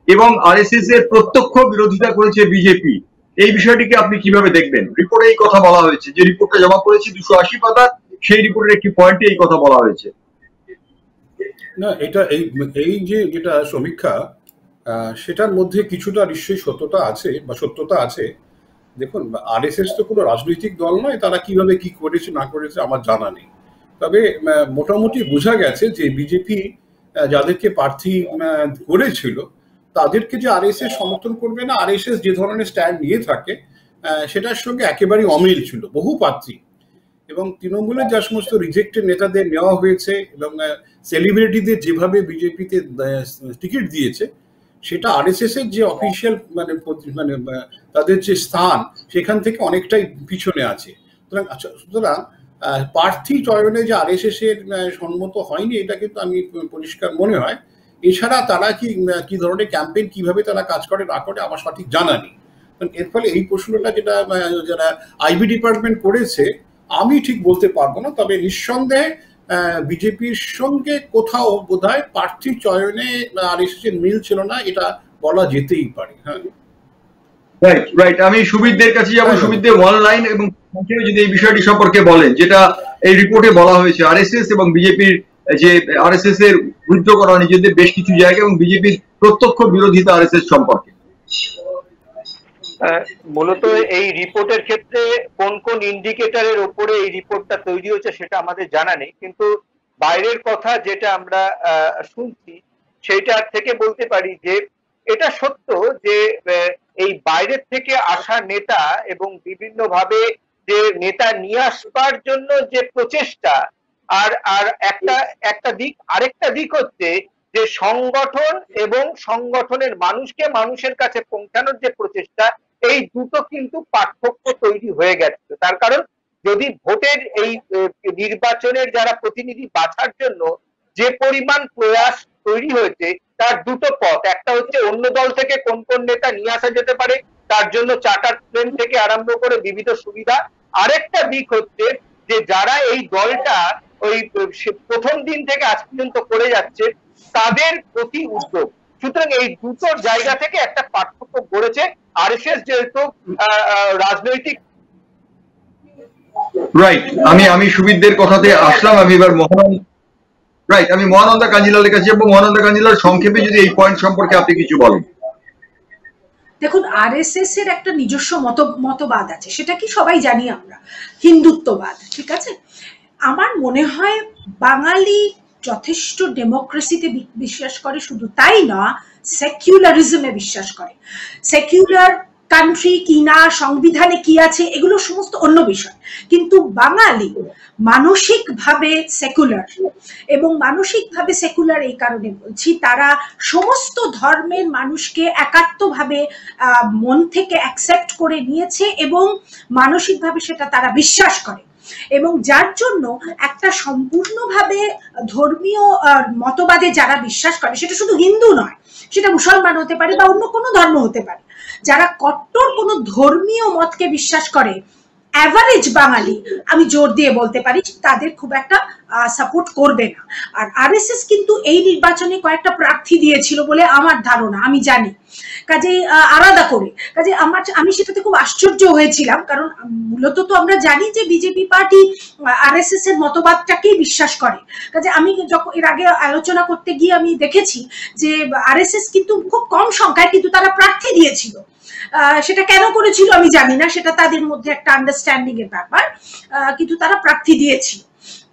এবং আরএসএস এর প্রত্যক্ষ বিরোধিতা করেছে বিজেপি। এই বিষয়টিকে আপনি কিভাবে দেখবেন? রিপোর্টে এই কথা বলা হয়েছে, যে রিপোর্টটা জমা করেছি 280 পাতা, সেই রিপোর্টের একটি পয়েন্টে এই কথা বলা হয়েছে। না, এটা এই যেটা সমীক্ষা, সেটার মধ্যে কিছুটা নিশ্চয়ই সত্যতা আছে বা সত্যতা আছে। দেখুন, আরএসএস তো কোনো রাজনৈতিক দল নয়, তারা কিভাবে কি করেছে না করেছে আমার জানা নেই। তবে মোটামুটি বোঝা গেছে যে বিজেপি যাদেরকে প্রার্থী করেছিল তাদেরকে যে আরএসএস সমর্থন করবে না, আরএসএস যে ধরনের স্ট্যান্ড নিয়ে থাকে সেটার সঙ্গে একেবারেই অমিল ছিল বহু প্রার্থী। এবং তৃণমূলের যা সমস্ত রিজেক্টেড নেতাদের নেওয়া হয়েছে এবং সেলিব্রিটিদের যেভাবে বিজেপিতে টিকিট দিয়েছে, সেটা আরএসএস এর যে অফিসিয়াল মানে তাদের যে স্থান সেখান থেকে অনেকটাই পিছনে আছে। সুতরাং প্রার্থী চয়নে যে আরএসএস এর সম্মত হয়নি এটা কিন্তু আমি পরিষ্কার মনে হয়। এছাড়া তারা কি ধরনের ক্যাম্পেইন কিভাবে তারা কাজ করে না করে আমার সঠিক জানা নেই। এর ফলে এই প্রশ্নটা যেটা যারা আইবি ডিপার্টমেন্ট করেছে আমি ঠিক বলতে পারবো না, তবে নিঃসন্দেহে বিজেপির সঙ্গে কোথাও বোধহয় প্রার্থী চয়নে আরএসএস এর মিল ছিল না, এটা বলা যেতেই পারে। হ্যাঁ, রাইট রাইট। আমি সুবিধদের কাছে যাবো। সুবিধদের ওয়ান লাইন এবং যদি এই বিষয়টি সম্পর্কে বলেন, যেটা এই রিপোর্টে বলা হয়েছে আরএসএস এবং বিজেপির যে আরএসএস এর উইথড্র করা নিজেদের বেশ কিছু জায়গা এবং বিজেপির প্রত্যক্ষ বিরোধিতা আরএসএস সম্পর্কে। মূলত এই রিপোর্টের ক্ষেত্রে কোন কোন ইন্ডিকেটরের উপরে এই রিপোর্টটা তৈরি হয়েছে সেটা আমাদের জানা নেই, কিন্তু বাইরের কথা যেটা আমরা শুনছি সেইটার থেকে বলতে পারি যে এটা সত্য যে এই বাইরের থেকে আসা নেতা এবং বিভিন্ন ভাবে যে নেতা নিয়ে আসবার জন্য যে প্রচেষ্টা, আর একটা দিক, আরেকটা দিক হচ্ছে যে সংগঠন এবং সংগঠনের মানুষকে মানুষের কাছে পৌঁছানোর যে প্রচেষ্টা, এই দুটো কিন্তু পার্থক্য তৈরি হয়ে গেছে। তার কারণ যদি ভোটের এই নির্বাচনের যারা প্রতিনিধি বাছার জন্য যে পরিমাণ প্রয়াস তৈরি হয়েছে তার দুটো পথ, একটা হচ্ছে অন্য দল থেকে কোন কোন নেতা নিয়ে আসা যেতে পারে, তার জন্য চার্টার প্লেন থেকে আরম্ভ করে বিবিধ সুবিধা। আরেকটা দিক হচ্ছে যে যারা এই দলটা ওই প্রথম দিন থেকে আজ পর্যন্ত করে যাচ্ছে তাদের প্রতি উদ্যোগ। সুতরাং এই দুটো জায়গা থেকে একটা পার্থক্য গড়েছে। আরএসএস যেহেতু রাজনৈতিক রাইট। আমি সুবিধদের কথাতে আসলাম। আমি এবার আমি মহানন্দা কাঞ্জিলালের কাছে যাবো। মহানন্দা কাঞ্জিলাল, সংক্ষেপে যদি এই পয়েন্ট সম্পর্কে আপনি কিছু বলেন। দেখুন, আরএসএস এর একটা নিজস্ব মতবাদ আছে, সেটা কি সবাই জানি আমরা, হিন্দুত্ববাদ। ঠিক আছে, আমার মনে হয় বাঙালি যথেষ্ট ডেমোক্রেসিতে বিশ্বাস করে, শুধু তাই না সেকুলারিজমে বিশ্বাস করে। সেকুলার কান্ট্রি কি না, সংবিধানে কি আছে, এগুলো সমস্ত অন্য বিষয়, কিন্তু বাঙালি মানসিকভাবে সেকুলার। এবং মানসিকভাবে সেকুলার এই কারণে বলছি, তারা সমস্ত ধর্মের মানুষকে একাত্মভাবে মন থেকে অ্যাকসেপ্ট করে নিয়েছে এবং মানসিকভাবে সেটা তারা বিশ্বাস করে, এবং যার জন্য একটা সম্পূর্ণভাবে ধর্মীয় মতবাদে যারা বিশ্বাস করে, সেটা শুধু হিন্দু নয়, সেটা মুসলমান হতে পারে বা অন্য কোনো ধর্ম হতে পারে, যারা কট্টর কোনো ধর্মীয় মতকে বিশ্বাস করে, অ্যাভারেজ বাঙালি আমি জোর দিয়ে বলতে পারি তাদের খুব একটা সাপোর্ট করবে না। আর আরএসএস কিন্তু এই নির্বাচনে কয়েকটা প্রার্থী দিয়েছিল বলে আমার ধারণা, আমি জানি, কাজেই আলাদা করে, কাজে আমি সেটাতে খুব আশ্চর্য হয়েছিলাম, কারণ মূলত তো আমরা জানি যে বিজেপি পার্টি আরএসএস এর মতবাদটাকেই বিশ্বাস করে। কাজে আমি যখন এর আগে আলোচনা করতে গিয়ে আমি দেখেছি যে আরএসএস কিন্তু খুব কম সংখ্যায় কিন্তু তারা প্রার্থী দিয়েছিল। সেটা কেন করেছিল আমি জানি না, সেটা তাদের মধ্যে একটা আন্ডারস্ট্যান্ডিং এর ব্যাপার, কিন্তু তারা প্রার্থী দিয়েছিল।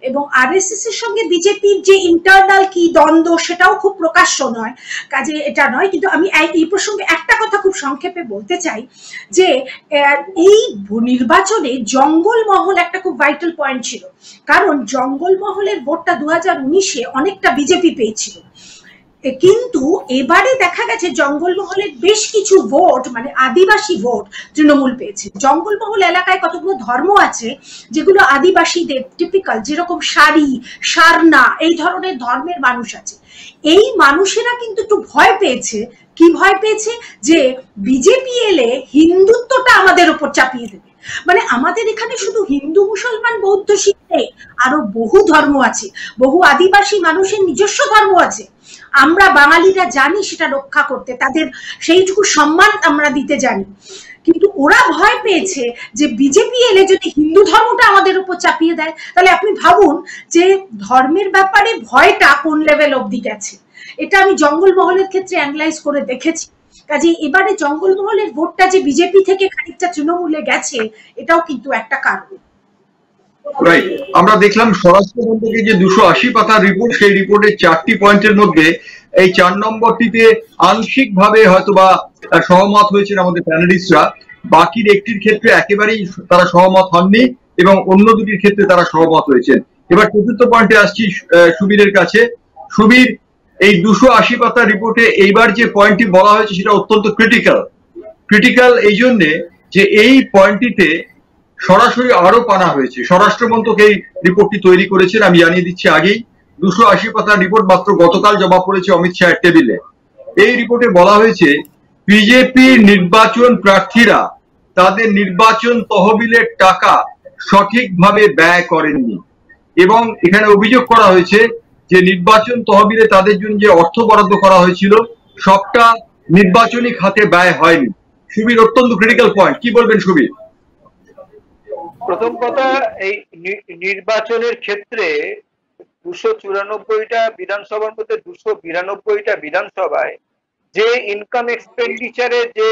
এবং আরএসএস এর সঙ্গে বিজেপির যে ইন্টারনাল কি দ্বন্দ্ব, সেটাও খুব প্রকাশ্য নয়, কাজে এটা নয়। কিন্তু আমি এই প্রসঙ্গে একটা কথা খুব সংক্ষেপে বলতে চাই যে এই নির্বাচনে জঙ্গলমহল একটা খুব ভাইটাল পয়েন্ট ছিল, কারণ জঙ্গলমহলের ভোটটা 2019-এ অনেকটা বিজেপি পেয়েছিল, কিন্তু এবারে দেখা গেছে জঙ্গলমহলের বেশ কিছু ভোট, মানে আদিবাসী ভোট, তৃণমূল পেয়েছে। জঙ্গলমহল এলাকায় কতগুলো ধর্ম আছে যেগুলো আদিবাসীদের টিপিক্যাল, যেরকম সারি, সারনা, এই ধরনের ধর্মের মানুষ আছে। এই মানুষেরা কিন্তু একটু ভয় পেয়েছে। কি ভয় পেয়েছে? যে বিজেপি এলে হিন্দুত্বটা আমাদের উপর চাপিয়ে দেবে। মানে আমাদের এখানে শুধু হিন্দু, মুসলমান, বৌদ্ধ, শিখ নেই, আরো বহু ধর্ম আছে, বহু আদিবাসী মানুষের নিজস্ব ধর্ম আছে। আমরা বাঙালিরা জানি সেটা রক্ষা করতে, তাদের সেইটুকু সম্মান আমরা দিতে জানি, কিন্তু ওরা ভয় পেয়েছে যে বিজেপি এলে যদি হিন্দু ধর্মটা আমাদের উপর চাপিয়ে দেয়, তাহলে আপনি ভাবুন যে ধর্মের ব্যাপারে ভয়টা কোন লেভেল অবধি গেছে। এটা আমি জঙ্গলমহলের ক্ষেত্রে অ্যানালাইজ করে দেখেছি। কাজে এবারে জঙ্গলমহলের ভোটটা যে বিজেপি থেকে খানিকটা তৃণমূলে গেছে, এটাও কিন্তু একটা কারণ। রাইট, আমরা দেখলাম স্বরাষ্ট্রমন্ত্রকের যে 280 পাতার রিপোর্ট, সেই রিপোর্টের 4টি পয়েন্টের মধ্যে এই 4 নম্বরটিতে আংশিকভাবে হয়তোবা সহমত হয়েছেন আমাদের প্যানেলিস্টরা, বাকির একটির ক্ষেত্রে একেবারেই তারা সহমত হননি এবং অন্য দুটির ক্ষেত্রে তারা সহমত হয়েছেন। এবার চতুর্থ পয়েন্টে আসছি সুবীরের কাছে। সুবীর, এই 280 পাতার রিপোর্টে এইবার যে পয়েন্টটি বলা হয়েছে সেটা অত্যন্ত ক্রিটিক্যাল এই জন্যে যে এই পয়েন্টটিতে সরাসরি আরোপ আনা হয়েছে। স্বরাষ্ট্রমন্ত্রক এই রিপোর্টটি তৈরি করেছেন, আমি জানিয়ে দিচ্ছি আগেই। 280 পাতার রিপোর্ট মাত্র গতকাল জমা পড়েছে অমিত শাহের টেবিলে। এই রিপোর্টে বলা হয়েছে বিজেপির নির্বাচন প্রার্থীরা তাদের নির্বাচন তহবিলের টাকা সঠিকভাবে ব্যয় করেননি এবং এখানে অভিযোগ করা হয়েছে যে নির্বাচন তহবিলে তাদের জন্য যে অর্থ বরাদ্দ করা হয়েছিল সবটা নির্বাচনী খাতে ব্যয় হয়নি। সুবীর, অত্যন্ত ক্রিটিক্যাল পয়েন্ট, কি বলবেন সুবীর? প্রথম কথা, এই নির্বাচনের ক্ষেত্রে 294টা বিধানসভার মধ্যে 292টা বিধানসভায় যে ইনকাম এক্সপেন্ডিচারের যে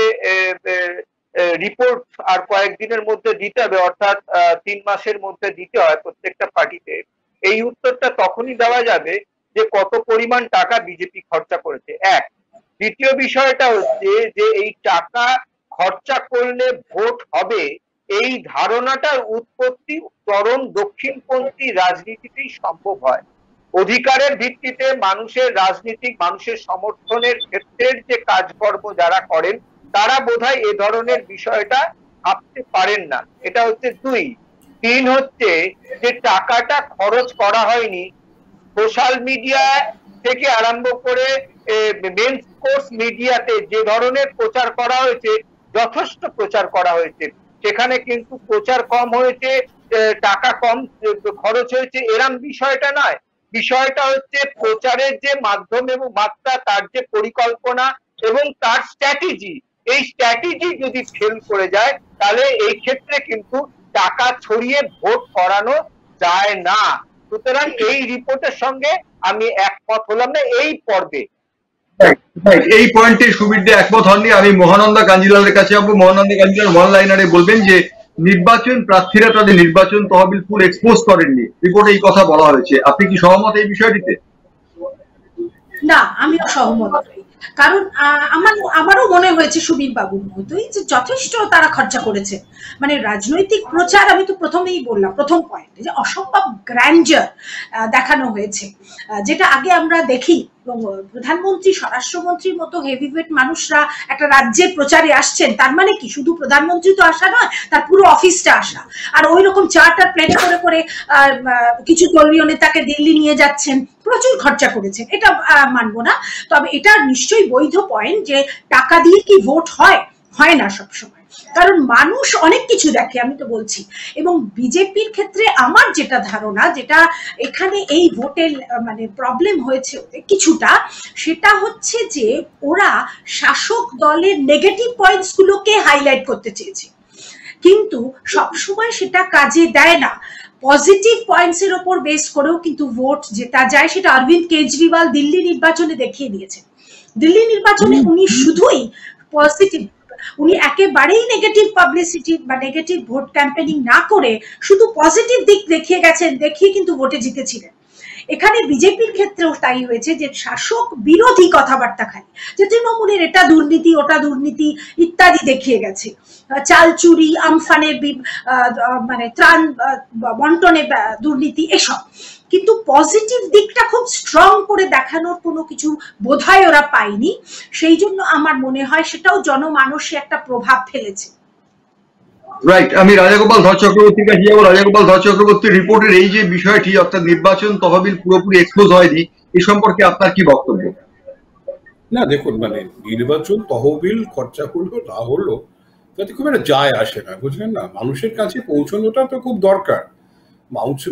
রিপোর্ট আর কয়েকদিনের মধ্যে দিতে হবে, অর্থাৎ 3 মাসের মধ্যে দিতে হয় প্রত্যেকটা পার্টিতে, এই উত্তরটা তখনই দেওয়া যাবে যে কত পরিমাণ টাকা বিজেপি খরচা করেছে। এক। দ্বিতীয় বিষয়টা হচ্ছে যে এই টাকা খরচা করলে ভোট হবে, এই ধারণাটার উৎপত্তি চরম দক্ষিণপন্থী রাজনীতিতেই সম্ভব হয়। অধিকারের ভিত্তিতে মানুষের রাজনীতিক, মানুষের সমর্থনের ক্ষেত্রের যে কাজকর্ম যারা করেন তারা বোধহয় এ ধরনের বিষয়টা ভাবতে পারেন না। এটা হচ্ছে 2। 3 হচ্ছে যে টাকাটা খরচ করা হয়নি সোশ্যাল মিডিয়া থেকে আরম্ভ করে মেন কোর্স মিডিয়াতে যে ধরনের প্রচার করা হয়েছে, যথেষ্ট প্রচার করা হয়েছে, সেখানে কিন্তু প্রচার কম হয়েছে, টাকা কম খরচ হয়েছে এরম বিষয়টা নয়। বিষয়টা হচ্ছে প্রচারের যে মাধ্যম এবং মাত্রা, তার যে পরিকল্পনা এবং তার স্ট্র্যাটেজি, এই স্ট্র্যাটেজি যদি ফেল করে যায় তাহলে এই ক্ষেত্রে কিন্তু টাকা ছড়িয়ে ভোট করানো যায় না। সুতরাং এই রিপোর্টের সঙ্গে আমি একমত হলাম না এই পর্বে। এই পয়েন্টে সুবীর দে একমত হননি। আমি মহানন্দা কাঞ্জিলালের কাছে যাবো। মহানন্দা কাঞ্জিলাল ওয়ান লাইনারে বলবেন যে নির্বাচন প্রার্থীরা তাদের নির্বাচন তহবিল ফুল এক্সপোজ করেননি, রিপোর্টে এই কথা বলা হয়েছে। আপনি কি সহমত এই বিষয়টিতে? না, আমিও সহমত নই। কারণ আমারও মনে হয়েছে সুবীর বাবুর মতোই যে যথেষ্ট তারা খরচা করেছে। মানে রাজনৈতিক প্রচার, আমি তো প্রথমেই বললাম প্রথম পয়েন্টে যে অসম্ভব গ্র্যান্ডার দেখানো হয়েছে, যেটা আগে আমরা দেখি। প্রধানমন্ত্রী, স্বরাষ্ট্রমন্ত্রীর মতো হেভিওয়েট মানুষরা একটা রাজ্যের প্রচারে আসছেন, তার মানে কি শুধু প্রধানমন্ত্রী তো আসা নয়, তার পুরো অফিসটা আসা। আর ওই রকম চার্টার প্লেনে করে করে কিছু দলীয় নেতাকে দিল্লি নিয়ে যাচ্ছেন, প্রচুর খরচা করেছেন, এটা মানবো না। তবে এটা নিশ্চয়ই বৈধ পয়েন্ট যে টাকা দিয়ে কি ভোট হয়, হয় না সবসময়, কারণ মানুষ অনেক কিছু দেখে, আমি তো বলছি। এবং বিজেপির ক্ষেত্রে আমার যেটা ধারণা, যেটা এখানে এই ভোটের মানে প্রবলেম হয়েছে কিছুটা, সেটা হচ্ছে যে ওরা শাসক দলের নেগেটিভ পয়েন্টস গুলোকে হাইলাইট করতে চেয়েছে, কিন্তু সবসময় সেটা কাজে দেয় না। পজিটিভ পয়েন্টস এর উপর বেস করেও কিন্তু ভোট জেতা যায়, সেটা অরবিন্দ কেজরিওয়াল দিল্লি নির্বাচনে দেখিয়ে দিয়েছেন। দিল্লি নির্বাচনে উনি শুধুই পজিটিভ, উনি একেবারেই নেগেটিভ পাবলিসিটি বা নেগেটিভ ভোট ক্যাম্পেনিং না করে শুধু পজিটিভ দিক দেখিয়ে গেছেন, দেখিয়ে কিন্তু ভোটে জিতেছিলেন। এখানে বিজেপির ক্ষেত্রেও তাই হয়েছে যে শাসক বিরোধী কথাবার্তা খালি, যে তৃণমূলের এটা দুর্নীতি ওটা দুর্নীতি ইত্যাদি দেখিয়ে গেছে, চাল চুরি, আমফানের মানে ত্রাণ বন্টনে দুর্নীতি, এসব। কিন্তু পজিটিভ দিকটা খুব স্ট্রং করে দেখানোর কোনো কিছু বোধহয় ওরা পায়নি। সেই জন্য আমার মনে হয় সেটাও জনমানসে একটা প্রভাব ফেলেছে। রাইট, আমি রাজাগোপাল ধর চক্রবর্তীর কাছে যাবো। রাজাগোপাল ধর চক্রবর্তীর রিপোর্টের এই যে বিষয়টি, অর্থাৎ নির্বাচন তহবিল পুরোপুরি এক্সপোজ হয়নি, এই সম্পর্কে আপনার কি বক্তব্য? না দেখুন, মানে নির্বাচন তহবিল খরচা হলো না হলো তাতে খুব একটা যায় আসে না, বুঝলেন না? মানুষের কাছে পৌঁছানোটা তো খুব দরকার।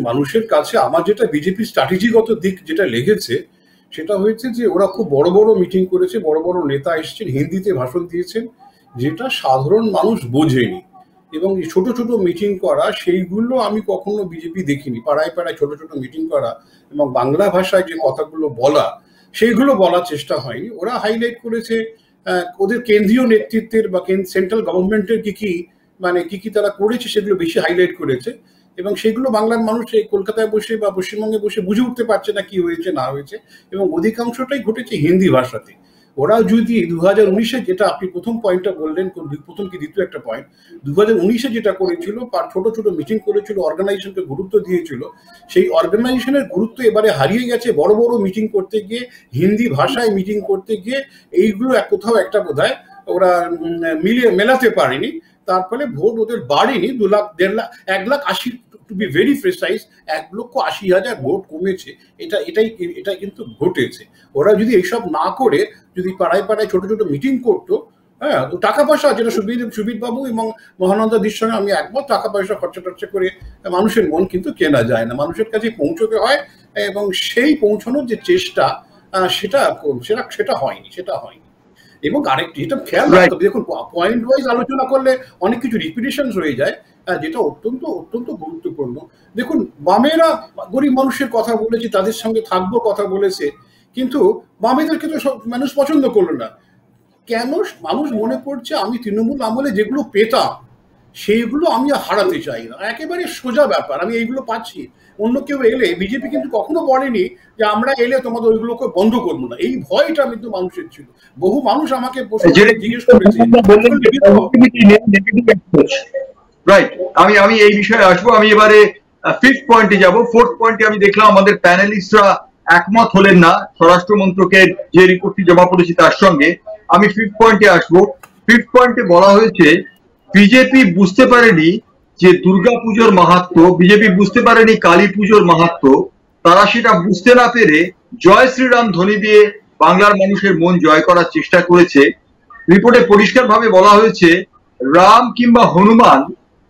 মানুষের কাছে আমার যেটা বিজেপি স্ট্র্যাটেজিগত দিক যেটা লেগেছে, সেটা হয়েছে যে ওরা খুব বড় বড় মিটিং করেছে, বড় বড় নেতা এসেছেন, হিন্দিতে ভাষণ দিয়েছেন, যেটা সাধারণ মানুষ বোঝেনি। এবং এই ছোট ছোট মিটিং করা, সেইগুলো আমি কখনো বিজেপি দেখিনি। পাড়ায় পাড়ায় ছোট ছোট মিটিং করা এবং বাংলা ভাষায় যে কথাগুলো বলা, সেইগুলো বলার চেষ্টা হয়নি। ওরা হাইলাইট করেছে ওদের কেন্দ্রীয় নেতৃত্বের বা সেন্ট্রাল গভর্নমেন্টের কি কি তারা করেছে, সেগুলো বেশি হাইলাইট করেছে। এবং সেগুলো বাংলার মানুষ এই কলকাতায় বসে বা পশ্চিমবঙ্গে বসে বুঝে উঠতে পারছে না কি হয়েছে না হয়েছে, এবং অধিকাংশটাই ঘটেছে হিন্দি ভাষাতে। ওরা যদি 2019-এ যেটা আপনি প্রথম পয়েন্টটা বললেন, প্রথম কি দ্বিতীয় একটা পয়েন্ট, 2019-এ যেটা করেছিল, ছোট ছোট মিটিং করেছিল, অর্গানাইজেশনকে গুরুত্ব দিয়েছিল, সেই অর্গানাইজেশনের গুরুত্ব এবারে হারিয়ে গেছে বড় বড় মিটিং করতে গিয়ে, হিন্দি ভাষায় মিটিং করতে গিয়ে। এইগুলো কোথাও একটা বোধহয় ওরা মেলাতে পারেনি, তার ফলে ভোট ওদের বাড়েনি। 2 lakh 1.5 lakh 1,80,000, to be very precise, 1,80,000 ভোট কমেছে। এটাই কিন্তু ঘটেছে। ওরা যদি এইসব না করে যদি পাড়ায় পাড়ায় ছোট ছোট মিটিং করতো, হ্যাঁ, টাকা পয়সা, যেটা সুবিধ বাবু এবং মহানন্দাদির সঙ্গে আমি একমত, টাকা পয়সা খরচা টর্চা করে মানুষের মন কিন্তু কেনা যায় না, মানুষের কাছে পৌঁছতে হয়, এবং সেই পৌঁছানোর যে চেষ্টা সেটা হয়নি। এবং আরেকটি যেটা খেয়াল রাখতে হবে, দেখুন পয়েন্ট ওয়াইজ আলোচনা করলে অনেক কিছু রিপিটেশন হয়ে যায়, যেটা অত্যন্ত অত্যন্ত গুরুত্বপূর্ণ। দেখুন, বামেরা গরিব মানুষের কথা বলেছে, তাদের সঙ্গে থাকবো কথা বলেছে, কিন্তু বামেদেরকে তো সব মানুষ পছন্দ করলো না। কেন? মানুষ মনে করছে আমি তৃণমূল আমলে যেগুলো পেতাম সেইগুলো আমি হারাতে চাই না, একেবারে সোজা ব্যাপার। আমি এইগুলো পাচ্ছি, অন্য কেউ এলে, বিজেপি কিন্তু কখনো বলেনি যে আমরা এলে তোমাদের ওইগুলোকে বন্ধ করবো না, এই ভয়টা কিন্তু মানুষের ছিল। বহু মানুষ আমাকে জিজ্ঞেস করেছে। রাইট, আমি এই বিষয়ে আসবো। আমি এবারে 5th পয়েন্টে যাব। 4th পয়েন্টে আমি দেখলাম আমাদের প্যানেলিস্টরা একমত হলেন না স্বরাষ্ট্র মন্ত্রকের যে রিপোর্টটি জমা পড়েছে তার সঙ্গে। আমি 5th পয়েন্টে আসবো। 5th পয়েন্টে বলা হয়েছে বিজেপি বুঝতে পারেনি যে দুর্গাপুজোর মাহাত্ম্য, বিজেপি বুঝতে পারেনি কালী পুজোর মাহাত্ম্য, তারা সেটা বুঝতে না পেরে জয় শ্রীরাম ধ্বনি দিয়ে বাংলার মানুষের মন জয় করার চেষ্টা করেছে। রিপোর্টে পরিষ্কারভাবে বলা হয়েছে রাম কিংবা হনুমান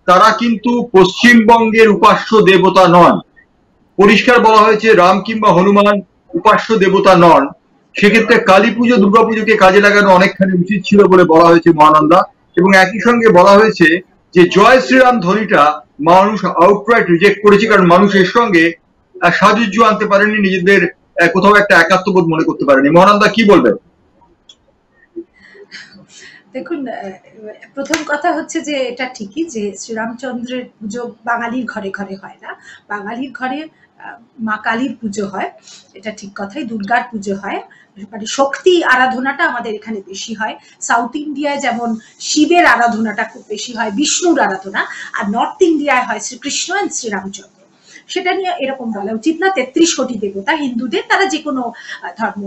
তারা কিন্তু পশ্চিমবঙ্গের উপাস্য দেবতা নন। পরিষ্কার বলা হয়েছে রাম কিংবা হনুমান উপাস্য দেবতা নন। সেক্ষেত্রে কালী পুজো দুর্গাপুজোকে কাজে লাগানো অনেকখানি উচিত ছিল বলে বলা হয়েছে মহানন্দা। এবং একই সঙ্গে বলা হয়েছে যে জয় শ্রীরাম ধ্বনিটা মানুষ আউটরাইট রিজেক্ট করেছে, কারণ মানুষ এর সঙ্গে সাযুজ্য আনতে পারেনি, নিজেদের কোথাও একটা একাত্মবোধ মনে করতে পারেনি। মহানন্দা কি বলবেন? দেখুন, প্রথম কথা হচ্ছে যে এটা ঠিকই যে শ্রীরামচন্দ্রের পুজো বাঙালির ঘরে ঘরে হয় না, বাঙালির ঘরে মা কালীর পুজো হয়, এটা ঠিক কথাই। দুর্গার পুজো হয়, মানে শক্তি আরাধনাটা আমাদের এখানে বেশি হয়। সাউথ ইন্ডিয়ায় যেমন শিবের আরাধনাটা খুব বেশি হয়, বিষ্ণুর আরাধনা, আর নর্থ ইন্ডিয়ায় হয় শ্রীকৃষ্ণ এন্ড শ্রীরামচন্দ্র। সেটা নিয়ে এরকম বলা উচিত না। 33 কোটি দেবতা হিন্দুদের, তারা যে কোনো ধর্ম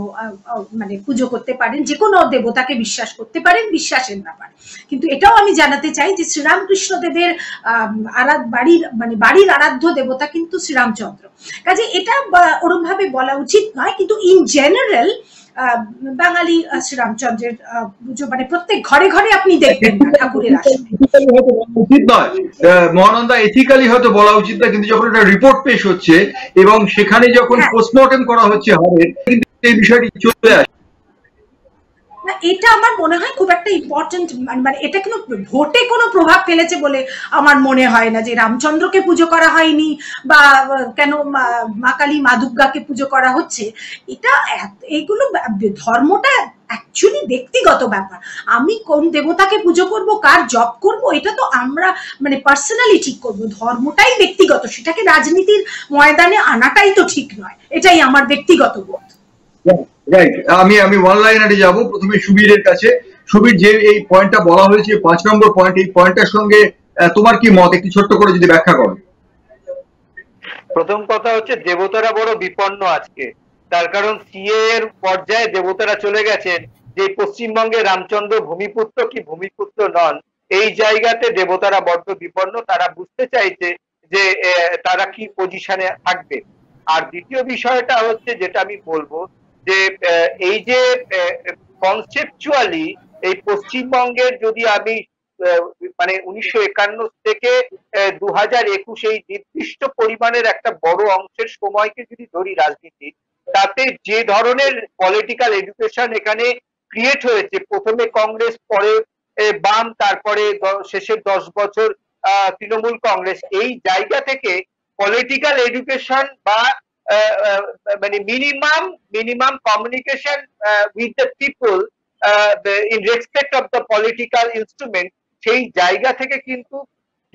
মানে পুজো করতে পারেন, যে কোনো দেবতাকে বিশ্বাস করতে পারেন, বিশ্বাসের ব্যাপার। কিন্তু এটাও আমি জানাতে চাই যে শ্রীরামকৃষ্ণ দেবের বাড়ির আরাধ্য দেবতা কিন্তু শ্রীরামচন্দ্র। কাজে এটা ওরম ভাবে বলা উচিত নয়, কিন্তু ইন জেনারেল বাঙালি শ্রীরামচন্দ্রের পুজো মানে প্রত্যেক ঘরে ঘরে আপনি দেখবেন না ঠাকুরের আসনে। উচিত নয় মহানন্দা, এথিক্যালি হয়তো বলা উচিত না, কিন্তু যখন একটা রিপোর্ট পেশ হচ্ছে এবং সেখানে যখন পোস্টমর্টেম করা হচ্ছে হারের, কিন্তু এই বিষয়টি চলে আসে। এটা আমার মনে হয় খুব একটা ইম্পর্টেন্ট, মানে এটা কোনো ভোটে কোনো প্রভাব ফেলেছে বলে আমার মনে হয় না। যে রামচন্দ্রকে পুজো করা হয়নি বা কেন মা কালী মা দুর্গাকে পুজো করা হচ্ছে, এটা এইগুলো ধর্মটা অ্যাকচুয়ালি ব্যক্তিগত ব্যাপার। আমি কোন দেবতাকে পুজো করব, কার জপ করব, এটা তো আমরা মানে পার্সোনালি ঠিক করব। ধর্মটাই ব্যক্তিগত, সেটাকে রাজনীতির ময়দানে আনাটাই তো ঠিক নয়। এটাই আমার ব্যক্তিগত বোধ। রাইট, আমি ওয়ান লাইনারে যাব। প্রথমে সুবীরের কাছে। সুবীর, যে এই পয়েন্টটা বলা হয়েছে 5 নম্বর পয়েন্ট, এই পয়েন্টটার সঙ্গে তোমার কি মত, একটু ছোট্ট করে যদি ব্যাখ্যা করো। প্রথম কথা হচ্ছে দেবতারা বড় বিপন্ন আজকে, তার কারণ সিএ এর পর্যায়ে দেবতারা চলে গেছেন যে পশ্চিমবঙ্গে রামচন্দ্র ভূমিপুত্র কি ভূমিপুত্র নন, এই জায়গাতে দেবতারা বড্ড বিপন্ন। তারা বুঝতে চাইছে যে তারা কি পজিশনে থাকবে। আর দ্বিতীয় বিষয়টা হচ্ছে যেটা আমি বলবো যে এই যে কনসেপচুয়ালি এই পশ্চিমবঙ্গের যদি আমি মানে 1951 থেকে 2021 এই নির্দিষ্ট পরিমাণের একটা বড় অংশের সময়কে যদি ধরি রাজনীতি, তাতে যে ধরনের পলিটিক্যাল এডুকেশন এখানে ক্রিয়েট হয়েছে, প্রথমে কংগ্রেস, পরে বাম, তারপরে শেষের 10 বছর তৃণমূল কংগ্রেস, এই জায়গা থেকে পলিটিক্যাল এডুকেশন বা মানে minimum communication with the people in respect of the political instrument, সেই জায়গা থেকে কিন্তু